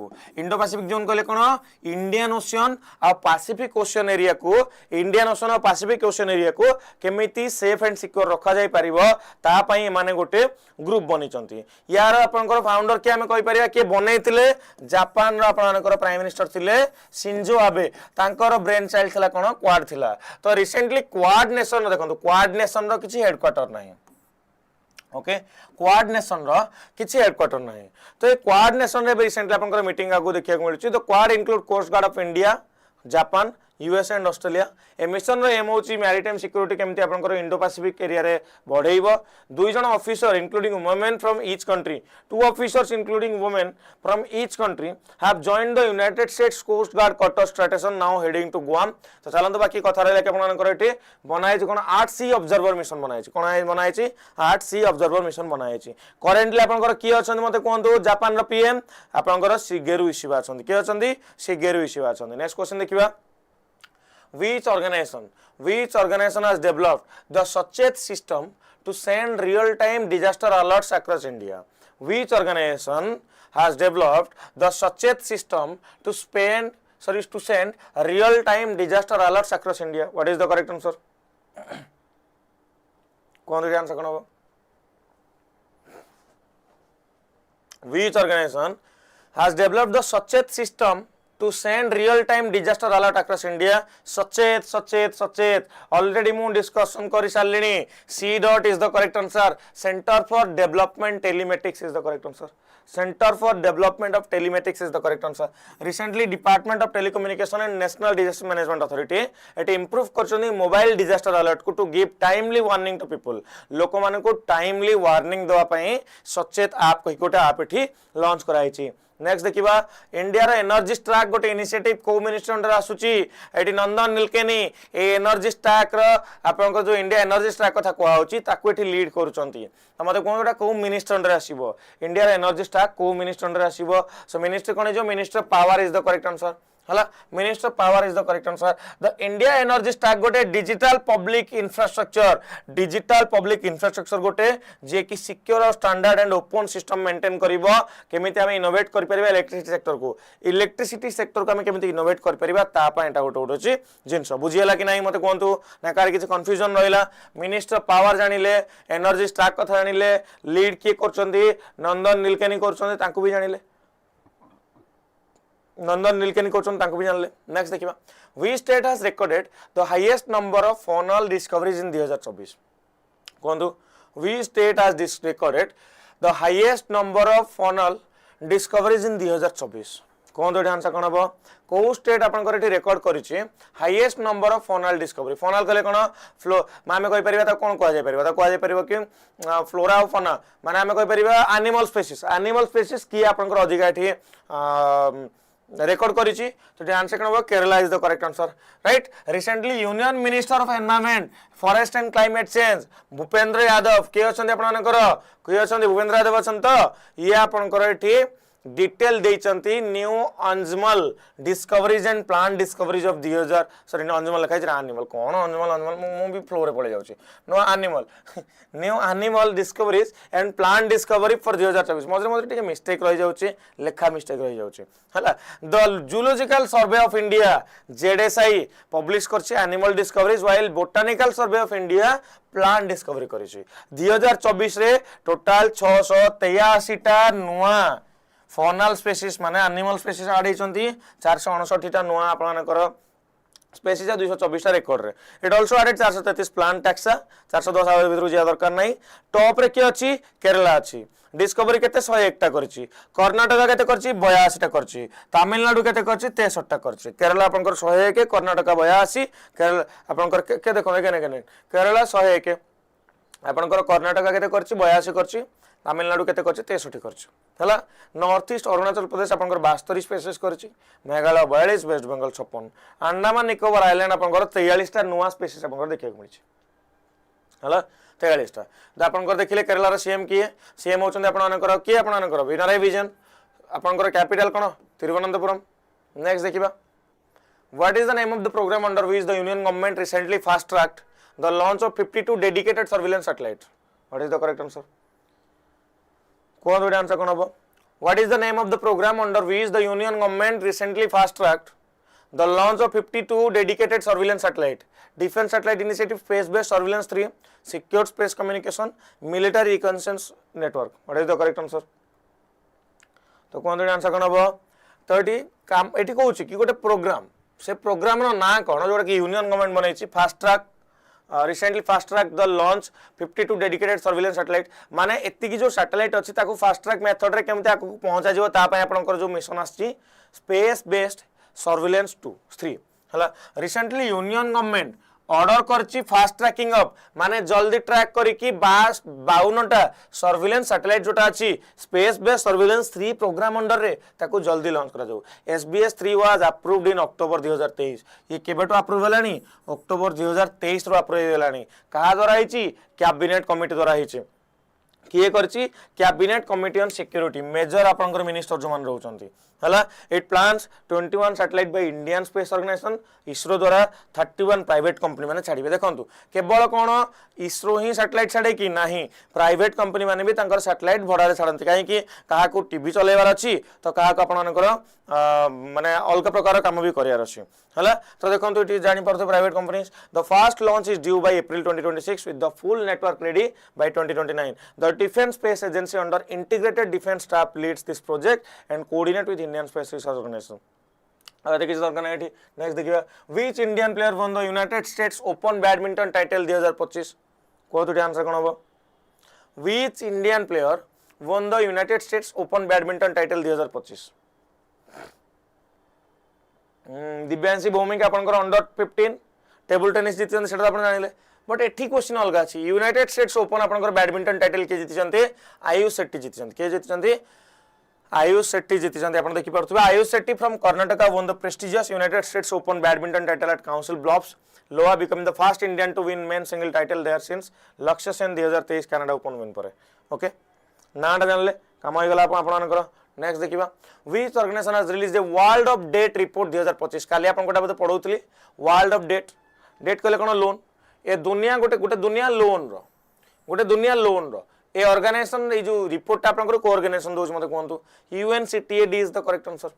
कहले कौन इंडियन ओशन आ पैसिफिक ओशन एरिया को इंडियन ओशन और पैसिफिक ओशन एरिया को केमिति सेफ एंड सिक्योर रखा जाय परिबो ता पई माने गोटे ग्रुप बनिचंती यार आपनकर फाउंडर के हमें कहि परिया के बनैतिले जापान रो आपनकर प्राइम मिनिस्टर थिले शिंजो आबे तांकर ब्रेन चाइल्ड थिला कोन क्वाड थिला तो रिसेंटली क्वाड नेशन देखंतु क्वाड नेशन रो किछि हेडक्वार्टर नाही ओके क्वाड नेशन रो किछि हेडक्वार्टर नाही तो ये क्वाड नेशन रे रिसेंटली आपनकर मीटिंग आगु देखिया को मिलछि तो Quad include coast guard of India Japan US and Australia ए मिशन रो एम होची मैरिटाइम सिक्योरिटी केमती आपनकर इंडो पैसिफिक एरिया रे बढ़ेइबो दुई जण officer including women from each country two officers including women from each country have joined the United States coast guard cutter station now heading to Guam तो चलंतु बाकी कथा रहले के आपनकर एठी बनाइछि कोन 8 सी ऑब्जर्वर मिशन बनाइछि कोन बनाइछि 8 सी ऑब्जर्वर मिशन बनाइछि करेंटली आपनकर की अछन मते कोनतु जापान रो पीएम आपनकर शिगेरु इशिबा अछन के अछन शिगेरु इशिबा अछन नेक्स्ट क्वेश्चन देखिबा Which organization has developed the Sachet system to send real-time disaster alerts across India? Which organization has developed the Sachet system to send real-time disaster alerts across India? What is the correct answer? कौन सा answer कौन? Which organization has developed the Sachet system to send real time disaster alert across India? Sachet already mu discussion kari sarlini C dot is the correct answer Center for Development Telematics is the correct answer Center for Development of Telematics is the correct answer recently Department of Telecommunication and National Disaster Management Authority it improve करछनी mobile disaster alert को to give timely warning to people लोक मान को timely warning देवा पई सचेत app कहि Kota app एठी लॉन्च कराइछि नेक्स्ट देखिबा इंडिया रो एनर्जी स्ट्राक गोटे इनिशिएटिव को मिनिस्टर अंडर आसुची एटी नंदन नीलकेनी ए एनर्जी स्ट्राक रो आपनकर जो इंडिया एनर्जी स्ट्राक कथा कोआ होची ताकू एटी लीड करूचंती त मते कोनटा को मिनिस्टर अंडर आसीबो इंडिया रो एनर्जी स्ट्राक को मिनिस्टर अंडर आसीबो सो मिनिस्टर कोन जो minister power is the correct answer हला minister power is the correct answer the India energy stack गोटे डिजिटल पब्लिक इंफ्रास्ट्रक्चर गोटे जे कि सिक्योर और standard and open system maintain करिवो केमिति हम इनोवेट करि परिबा इलेक्ट्रिसिटी सेक्टर को हम केमिति इनोवेट करि परिबा ता पा एटा गोटे होची जिंस बुझियला कि नाही मते कोंतु ना कार किछ कंफ्यूजन रहिला मिनिस्टर पावर जानिले एनर्जी स्टैक कथा जानिले लीड के करचंदी नंदन नीलकेनी करचंदी तांकु भी जानिले नंदन नीलकेनी कोचन तांको भी जानले नेक्स्ट देखिबा वी state has recorded the highest number of faunal discoveries in 2024 कोंदु वी state has recorded the highest number of faunal discoveries in 2024 कोंदु एटा आंसर कोन हबो को स्टेट आपन कर एठी रिकॉर्ड करिछि highest number of faunal discovery faunal कले कोन फ्लो मामे कहि परिबा त कोन कोआ जाय परिबा कि फ्लोरा ऑफ फॉना माने हमें कहि परिबा एनिमल स्पेसीज की आपन कर अधिका एठी record करिछि तो द आंसर कन Kerala is the correct answer right recently union minister of environment forest and climate change Bhupendra Yadav के अछन आपनकर के अछन भूपेंद्र यादव अछन तो ये आपनकर एठी डिटेल देइचंती new animal discoveries and plant discoveries of 2000 sorry animal लिखाइ छै एनिमल कोन अंजमल मु भी फ्लो रे पळे जाउछि no animal new animal discoveries and plant discovery for 2024 मझे टिके मिस्टेक रहि जाउछि लेखा मिस्टेक रहि जाउछि हला the zoological survey of India ZSI publish करछि animal discoveries while botanical survey of India plant discovery करिछि 2024 रे टोटल 683 टा नुआ फॉनल स्पेसीज माने एनिमल स्पेसीज ऐड हेचंती 459 टा नुआ आपनकर स्पेसीज 224 टा रिकॉर्ड रे it also added 433 plant taxa 410 आवर भीतर जिया दरकार नै टॉप रे के अछि केरला अछि डिस्कवरी केते 101 टा करछि कर्नाटक केते करछि 82 टा करछि तमिलनाडु केते करछि 63 टा करछि केरला आपनकर 101 कर्नाटक 82 केरला आपनकर के देखो केने केरला 101 आपणकर कर्णाटक केते करछि 82 करछि तमिलनाडु केते करछि 63 करछि हला नॉर्थ ईस्ट अरुणाचल प्रदेश आपणकर 72 स्पेसेस करछि मेघालय 42 वेस्ट बंगाल 56 अंडमान निकोबार आइलैंड आपणकर 43 टा नुवा स्पेसेस आपणकर देखिया मिलछि हला 43 टा द आपणकर देखिले केरला रो सीएम सीएम होचंदी आपणकर किए आपणकर पिनराई विजयन आपणकर कैपिटल कोन तिरुवनंतपुरम नेक्स्ट देखिबा What is the name of the program under which the Union government recently fast-tracked the launch of 52 dedicated surveillance satellites? What is the correct answer? कौन आंसर कौन हम? What is the name of the program under which the Union government recently fast-tracked the launch of 52 dedicated surveillance satellites? Defense Satellite Initiative, Space-Based Surveillance 3, Secure Space Communication, Military Reconnaissance Network. What is the correct answer? तो कौन answer कौन हम? तो ये कौन कि गोटे programme से प्रोग्राम ना कौन जोटा कि यूनियन गवर्नमेंट बनई fast track recently fast track the launch 52 dedicated surveillance satellite माने एतिकी जो सैटेलाइट अच्छी ताकू फास्ट ट्रैक मेथड रे केमते आकू पहुंचा जिवो ता पय आपनकर जो मिशन आछि स्पेस बेस्ड सर्विलेंस 3 हला रिसेंटली यूनियन गवर्नमेंट ऑर्डर करछि फास्ट ट्रैकिंग अप माने जल्दी ट्रैक करी कि 52 टा सर्विलेंस सैटेलाइट जोटा अछि space based surveillance 3 programme under रे ताको जल्दी लॉन्च करा जाऊ SBS 3 was approved in October 2023 ये केबेटो अप्रूव हलानी अक्टोबर 2023 रो अप्रूव हलानी कहा द्वारा हिची कैबिनेट कमिटी द्वारा हिची किए करछि cabinet committee on security major आपनकर मिनिस्टर जो मान रहउचंती हला it plans 21 satellite by Indian space organisation ISRO द्वारा 31 प्राइवेट कंपनी माने छाड़िबे देखंतु केवल कोन इसरो ही सैटेलाइट छाड़े कि नाही प्राइवेट कंपनी माने भी तांकर सैटेलाइट भड़ा रे छाड़ंती काहे कि काहा को टीवी चलेबार अछि तो काहा को आपनकर माने अलग प्रकार काम भी करियार अछि हला तो देखंतु इट जानि परते private companies the first launch is due by April 2026 with the full network ready by 2029 the defence space agency under integrated defence staff leads this project and coordinate with Indian space research organisation next देखिए which Indian player won the United States Open badminton title 2025 को तो answer कोन हो which Indian player won the United States Open badminton title 2025 Divyanshi Bhowmik आपनकर under 15 table tennis जीतिछन सेटा आपण जानिले but एठी question अलगा अछि यूनाइटेड स्टेट्स ओपन आपनकर बैडमिंटन टाइटल के जीतिछन्ते आयुष शेट्टी जीतिछन्ते के जीतिछन्ते आयुष शेट्टी जीतिछन्ते आपण देखि परथबे Ayush Shetty from Karnataka won the prestigious United States Open badminton title at Council Bluffs Iowa become the first Indian to win men single title there since Lakshya Sen 2023 Canada Open win परे okay नाटा जानले काम होई गला आपनकर नेक्स्ट देखिबा which organisation has released the world of debt report 2025 काली आपन कोटा बते पढौतली वर्ल्ड ऑफ डेट कहले कोन लोन ए दुनिया गोटे दुनिया लोन रो ए ऑर्गेनाइजेशन ए जो रिपोर्ट आपन को ऑर्गेनाइजेशन दोज मते कोंतु UNCTAD is the correct answer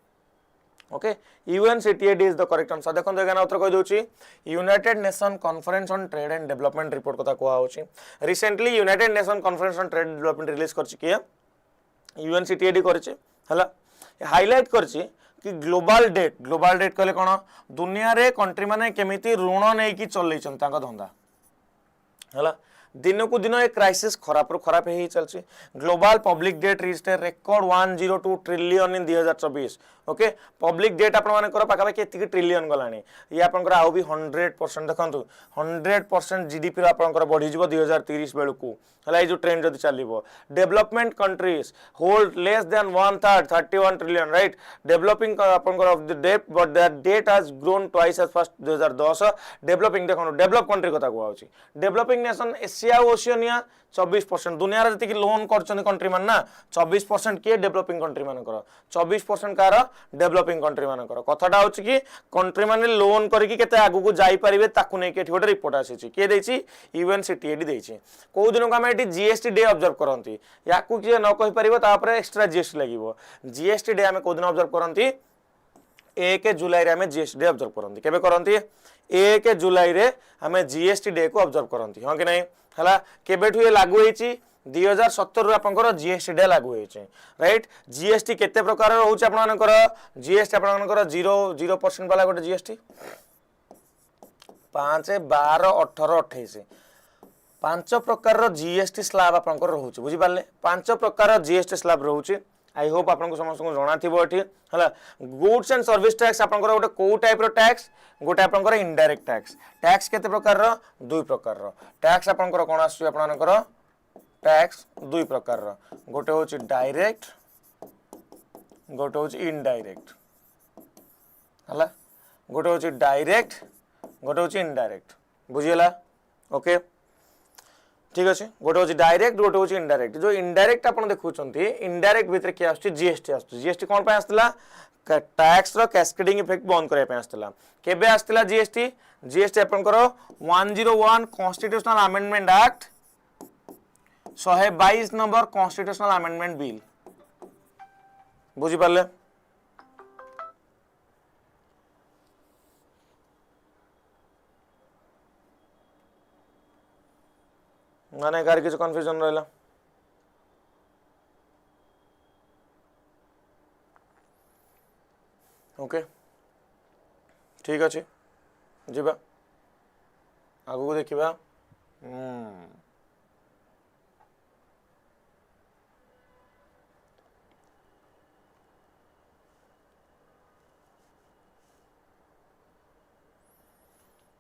okay UNCTAD is the correct answer देखन एगाना उत्तर कहि दोची United Nation conference on trade and development report कथा कोआ होची recently United Nation conference on trade development release करछि के UNCTAD करछि हला हाईलाइट करछि कि ग्लोबल डेट कहले कोन दुनिया रे कंट्री माने केमिति ऋण नै कि चलै छन ताका धंदा हला दिन को दिन ए क्राइसिस खराब ही चलछि global public debt reached a record 102 trillion in 2024 okay public debt आपण माने कर पाका के एतिक ट्रिलियन गलानी ये आपण कर आउ भी 100% देखंतु 100% जीडीपी आपण कर बढ़ी जिवो 2030 बेलु को हला ए जो ट्रेंड जदी चलिबो development countries hold less than 1/3 31 trillion right developing आपण कर of the debt but that debt has grown twice as fast 2010 developing देखो डेवलप कंट्री कथा को आउची डेवलपिंग नेशन एशिया ओशिनिया 24% दुनिया रे जति लोन करछन कंट्री मान ना 24% के डेवलपिंग कंट्री मान कर 24% कार डेवलपिंग कंट्री मान कर कथाटा होची कि कंट्री माने लोन करके केते आगु को जाई परिबे ताकु नै के गोटे रिपोर्ट आसी के देछि UNCTAD देछि को दिन को हम एटी GST डे ऑब्जर्व करंती याकु कि न कहि परिबो ता पर एक्स्ट्रा GST लागिवो GST डे हम को दिन ऑब्जर्व करंती 1 जुलाई रे हम GST डे ऑब्जर्व करंती केबे करंती 1 जुलाई रे हम GST डे को ऑब्जर्व करंती हां कि नै हला केबेठु ये लागू होईची 2017 रो आपनकर GST डे लागू होईची राइट GST केते प्रकार रहउची आपनकर GST आपनकर 0% वाला गोटे GST 5 12 18 28 5 प्रकार रो GST स्लैब आपनकर रहउची बुझी पाले 5 प्रकार रो GST स्लैब रहउची आई होप आपको समस्त जना थी है गुड्स एंड सर्विस टैक्स आप गोटे कौ टाइप टैक्स गोटे आप इनडायरेक्ट टैक्स टैक्स केते प्रकार दुई प्रकार टैक्स आप कौन आपर टैक्स दुई प्रकार गोटे हूँ डायरेक्ट गोटे हूँ इनडायरेक्ट है गोटे हूँ डायरेक्ट गोटे हूँ इनडायरेक्ट बुझीगला ओके ठीक अच्छे गोटे हूँ डायरेक्ट गोटे हूँ इनडायरेक्ट जो इनडायरेक्ट आप देखुं इनडायरेक्ट भितर किए आस जीएसटी जीएसटी कौन आसला टैक्स रो कैस्केडिंग इफेक्ट बंद करने आसला केबे आसला जीएसटी जीएसटी आपंकर 101 constitutional amendment act 122 number constitutional amendment bill बुझी पारे ना कार किसी कन्फ्यूजन रहा ओके ठीक अच्छे जीवा आगु को देखा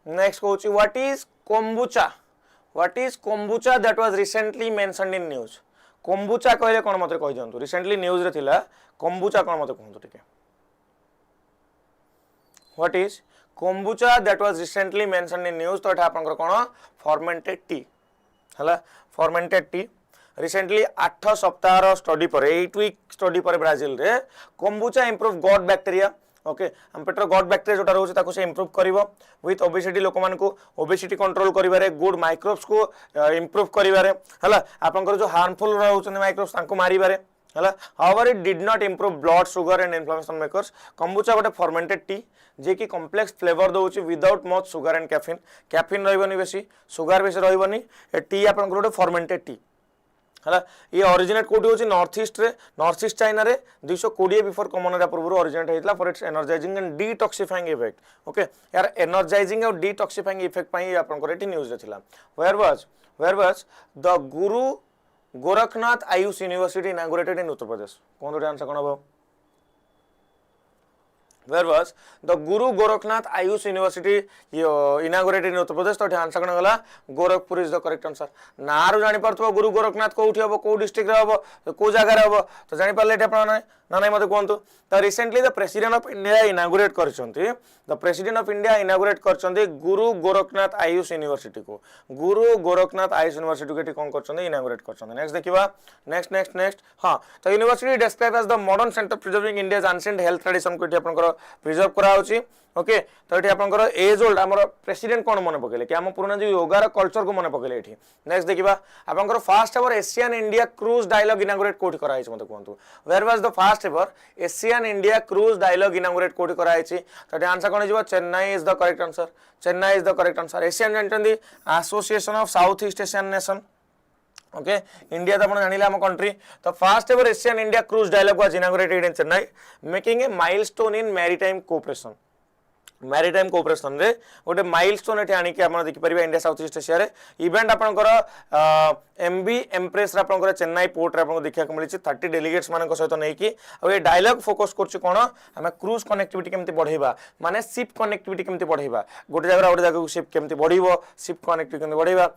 नेक्स्ट कहूँ what is kombucha What is kombucha that was recently mentioned in news? kombucha कहले कौन मत कही दिंतु रिसेंटली न्यूज रे थिला kombucha कौन मत कहतु टिके What is kombucha that was recently mentioned in news तो एटा आपनकर कोन fermented tea हला fermented tea रिसेंटली 8 सप्ताह रो स्टडी पर 8 वीक स्टडी पर ब्राजील रे kombucha improve gut bacteria okay हम पेटर गट बैक्टेरिया जोटा रोचे ताको से इंप्रूव करिवो विथ ओबेसिटी लोक मान को ओबेसिटी कंट्रोल करिवारे गुड माइक्रोब्स को इंप्रूव करिवारे हला आपनकर जो हार्मफुल रहउछन माइक्रोब्स ताको मारिबारे हला however it did not improve blood sugar and inflammation makers kombucha गोटे फर्मेंटेड टी जे की कॉम्प्लेक्स फ्लेवर दउछि without much sugar and caffeine रहइबनी बेसी शुगर बेसी रहइबनी ए टी आपनकर गोटे फर्मेंटेड टी है ये ओरिजिनेट कोटी होची नॉर्थ ईस्ट चाइना रे 220 बिफोर कॉमन एरा पूर्व ओरिजिनेट हेतला for its energising and detoxifying effect okay यार एनर्जाइजिंग और डिटॉक्सिफाइंग इफेक्ट पई आपन को एटी न्यूज रे थिला where was the Guru Gorakhnath Ayush university inaugurated in Uttar Pradesh कोन रे आंसर कोन हो Where was the Guru Gorakhnath Ayush University inaugurated in Uttar Pradesh? तो आंसर कौन गला Gorakhpur is the correct answer नारू जानि परथबो गुरु गोरखनाथ कोठी हबो को डिस्ट्रिक्ट रे हबो को जगह रे हबो तो जानि परले एटा आपण ना ना मते कोंतु तो recently the president of India inaugurate करछंती the president of India inaugurate करछंती गुरु गोरखनाथ आयुष यूनिवर्सिटी को गुरु गोरखनाथ आयुष यूनिवर्सिटी के कोन करछंती इनॉग्रेट करछंती नेक्स्ट देखिबा नेक्स्ट हां तो university describe as the modern centre preserving India's ancient health tradition को आपनकर प्रिजर्व करा होची ओके तो ये आपनकर एज ओल्ड हमर प्रेसिडेंट कोन मन पकेले कि हम पुराना जो योगा कल्चर को मन पकेले एठी नेक्स्ट देखिबा आपनकर first ever ASEAN India cruise dialogue inaugurate कोठी करा हिच मते कोंतु where was the first ever ASEAN India cruise dialogue inaugurate कोठी करा हिच तो आंसर कोन जिवो Chennai is the correct answer Chennai is the correct answer ASEAN जानतंदी association of south east Asian nation okay India तो जानिले आम कंट्री तो first ever ASEAN India cruise dialogue was inaugurated in Chennai making A milestone in maritime cooperation maritime cooperation रे गोटे milestone एठी आनी कि आपण देखि परिबा इंडिया साउथ ईस्ट एशिया रे इवेंट आपनकर एमबी एम्प्रेस रे आपनकर चेन्नई पोर्ट रे आपन देखिया को मिलिछि 30 डेलीगेट्स मानक सहित नै कि आ ये डायलॉग फोकस करछि कोन हम क्रूज कनेक्टिविटी केमति बढ़ेबा माने शिप कनेक्टिविटी केमति बढ़ेबा गोटे जगह गोटे जगह शिप केमति बढ़िबो शिप कनेक्टिविटी केमति बढ़ेबा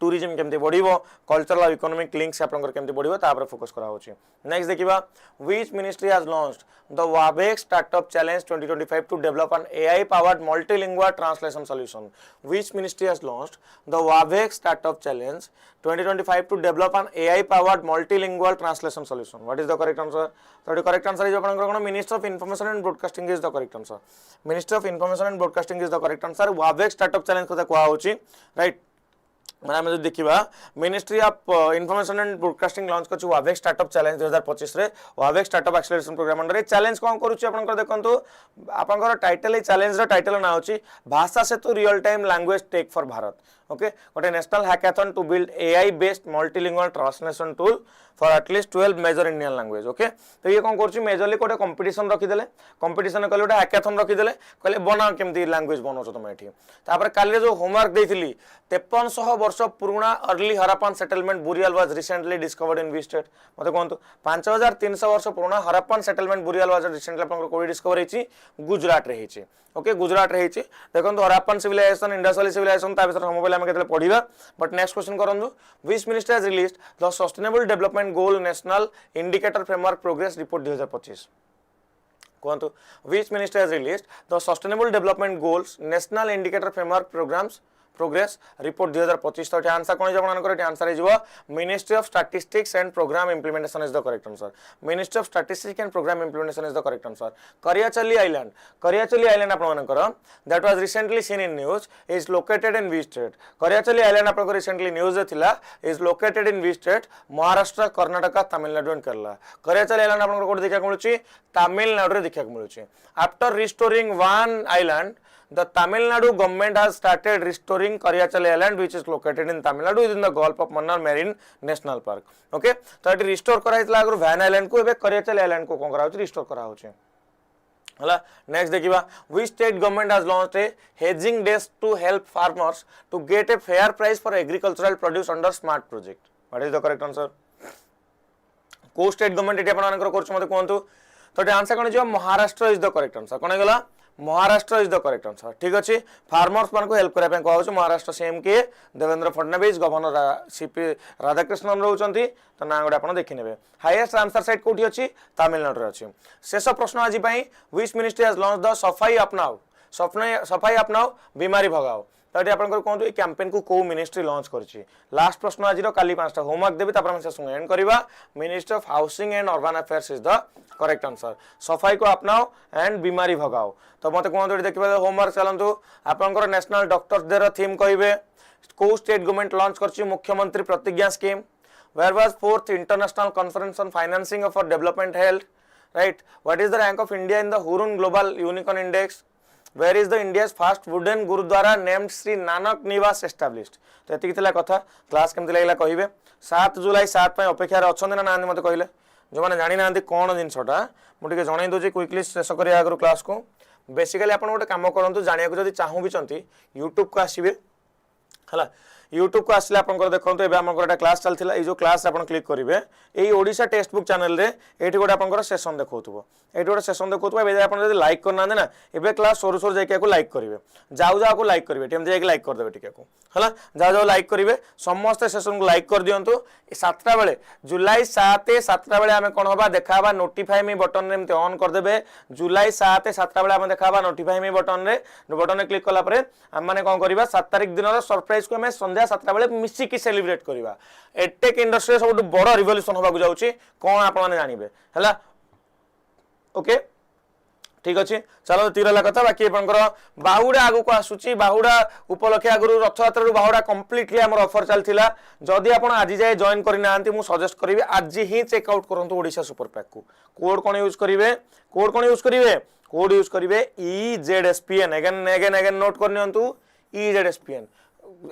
टूरिज्म केमति बढ़िबो कल्चरल और इकोनॉमिक लिंक्स आपनकर केमति बढ़िबो ता पर फोकस करा होछि नेक्स्ट देखिबा which ministry has launched the 𝐉𝐸𝐻 startup challenge 2025 to develop an AI powered multilingual translation solution which ministry has launched the 𝐉𝐸𝐻 startup challenge 2025 to develop an AI powered multilingual translation solution what is the correct answer so the correct answer is आपनकर कोन ministry of information and broadcasting is the correct answer ministry of information and broadcasting is the correct answer 𝐉𝐸𝐻 startup challenge को कोआ होछि right मैंने देखा ministry of information and broadcasting launch कर 𝐉𝐸𝐻 startup challenge 2025 रे 𝐉𝐸𝐻 startup acceleration programme under challenge कौन करूछि आपनकर देखंतु आपनकर टाइटल ए चैलेंज रो टाइटल ना होछि Bhasha Setu real time language tech for Bharat okay गोटे national hackathon to build AI based multilingual translation tool for at least 12 major Indian language okay तो ये कौन कर मेजरली गोटे कंपटीशन रखीदे कंपटीशन कले गोटे हैकाथन रखीदे कहले बना केमती लैंग्वेज बनाओ तुम ये तापर काली जो होमवर्क देती 5300 वर्ष पुराना early Harappan settlement burial was recently discovered in which state मत कहतु 5300 वर्ष पुराना Harappan settlement burial was recently कोई डिस्कवर होती गुजरात रे होती ओके गुजरात रे होती देखो हरापन सिविलाइजेशन इंडस वैली सिविलाइजेशन ता विषय हम पहले केते पढ़िबा बट नेक्स्ट क्वेश्चन करंदु which minister has released the sustainable development goal national indicator framework progress report 2025 कहतु which minister has released the sustainable development goals national indicator framework programmes progress report 2025 तो answer कौन है answer है ministry of statistics and programme implementation is the correct answer ministry of statistics and programme implementation is the correct answer करियाचली island आपनकर that was recently seen in news is located in which state Kariyachalli island आपन recently news थिला is located in which state Maharashtra Karnataka Tamil Nadu and Kerala Kariyachalli island आपन कोड देखा मिलुची तमिलनाडु रे देखा मिलुची after restoring one island the Tamil Nadu government has started restoring Kariachal Island which is located in Tamil Nadu within the Gulf of Mannar Marine National Park okay तो ये restore करा हितला अगर वैन आइलैंड को एबे Kariachal Island को कोन करा होची restore करा होची हला नेक्स्ट देखिबा which state government has launched a hedging desk to help farmers to get a fair price for agricultural produce under smart project what is the correct answer को state government एटी आपन मानकर करछ मते कोंतु तो आंसर कोन जो Maharashtra is the correct answer कोन गेला Maharashtra is the correct answer ठीक अच्छे फार्मर्स मान को हेल्प करने कहूँ महाराष्ट्र सीएम के देवेंद्र फडणवीस गवर्नर सीपी राधाकृष्णन रोचंती तो ना गोटे आप देखने हाईएस्ट आंसर साइट कौटी अच्छी तमिलनाडु रे अच्छी शेष प्रश्न आज which ministry has launch the सफाई अपनाओ बीमारी भगाओ तो ये आपन कहतु कैंपेन को कौ मिनिस्ट्री लॉन्च करछि लास्ट प्रश्न आज काली 5टा होमवर्क देबी तापर हम से एंड करबा ministry of housing and urban affairs is the correct answer सफाई को अपनाओ एंड बीमारी भगाओ तो मते कहतु देखिबा होमवर्क चलंतु आपनकर नेशनल डॉक्टर्स डे रो थीम कहबे को स्टेट गवर्नमेंट लॉन्च करछि मुख्यमंत्री प्रतिज्ञा scheme where was 4th international conference on financing for development health right what is the rank of India in the Hurun global unicorn index Where is the India's first wooden Gurudwara named Sri Nanak Niwas established? तो एति कितला कथा class केमति लागला कहिबे 7 जुलाई 7 पय अपेक्षा रे अछन ना नांदी मते कहिले जो माने जानि नांदी कोन जिंसटा मु टिके जणाई दोजे क्विकली शेष करी आगरो क्लास को बेसिकली आपण गोटे काम करंतु जानिया को जदी चाहू भी चंती YouTube को आसीबे हला YouTube को आसले आपन देखो एबे हमर गोटा क्लास चलथिला ए जो क्लास आपन क्लिक करिवे ए ओडिशा टेस्ट बुक चैनल रे एठी गोटा आपन सेशन देखौतबो एठी गोटा सेशन देखौतबो एबे आपन जदी लाइक करना ना एबे क्लास सोर सोर जाय को लाइक करिवे जाऊ जाऊ को लाइक करिवे टेम जाय के लाइक कर देबे टिके को हला जाऊ जाऊ लाइक करिवे समस्त सेशन को लाइक कर दियंतु 7टा बेले जुलाई 7टा बेले हमें कोन होबा देखाबा नोटिफाई मी बटन रे एमते ऑन कर देबे जुलाई 7टा बेले हमें देखाबा नोटिफाई मी बटन रे क्लिक कला परे हम माने कोन करबा 7 तारिख दिन रो सरप्राइज को हमें संध्या 7टा बेले मिसी की सेलिब्रेट करबा एटेक इंडस्ट्री सब बड़ रिवोल्यूशन होबा जाउची कोन आपण माने जानिबे हला ओके ठीक अच्छे चलो तीरला कथा बाकी बाहुड़ा आगु को आसुची बाहुड़ा उपलक्षे आगु रथयात्रा बाहुड़ा कम्प्लीटली आम ऑफर चलता जदि आप आज जाए जॉइन करना सजेस्ट करी आज ही चेकआउट करूँ ओडिशा सुपर पैक को कोड कौन यूज करेंगे कोड यूज करेंगे EZSPN एगेन नोट करनी EZSPN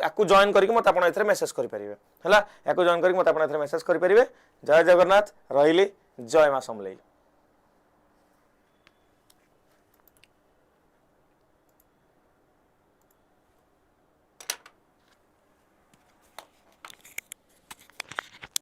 आपको जॉइन करके मत आप मेसेज करेंगे है या जॉइन करके मत आप मेसेज करेंगे जय जगन्नाथ रही जय मां समलेई।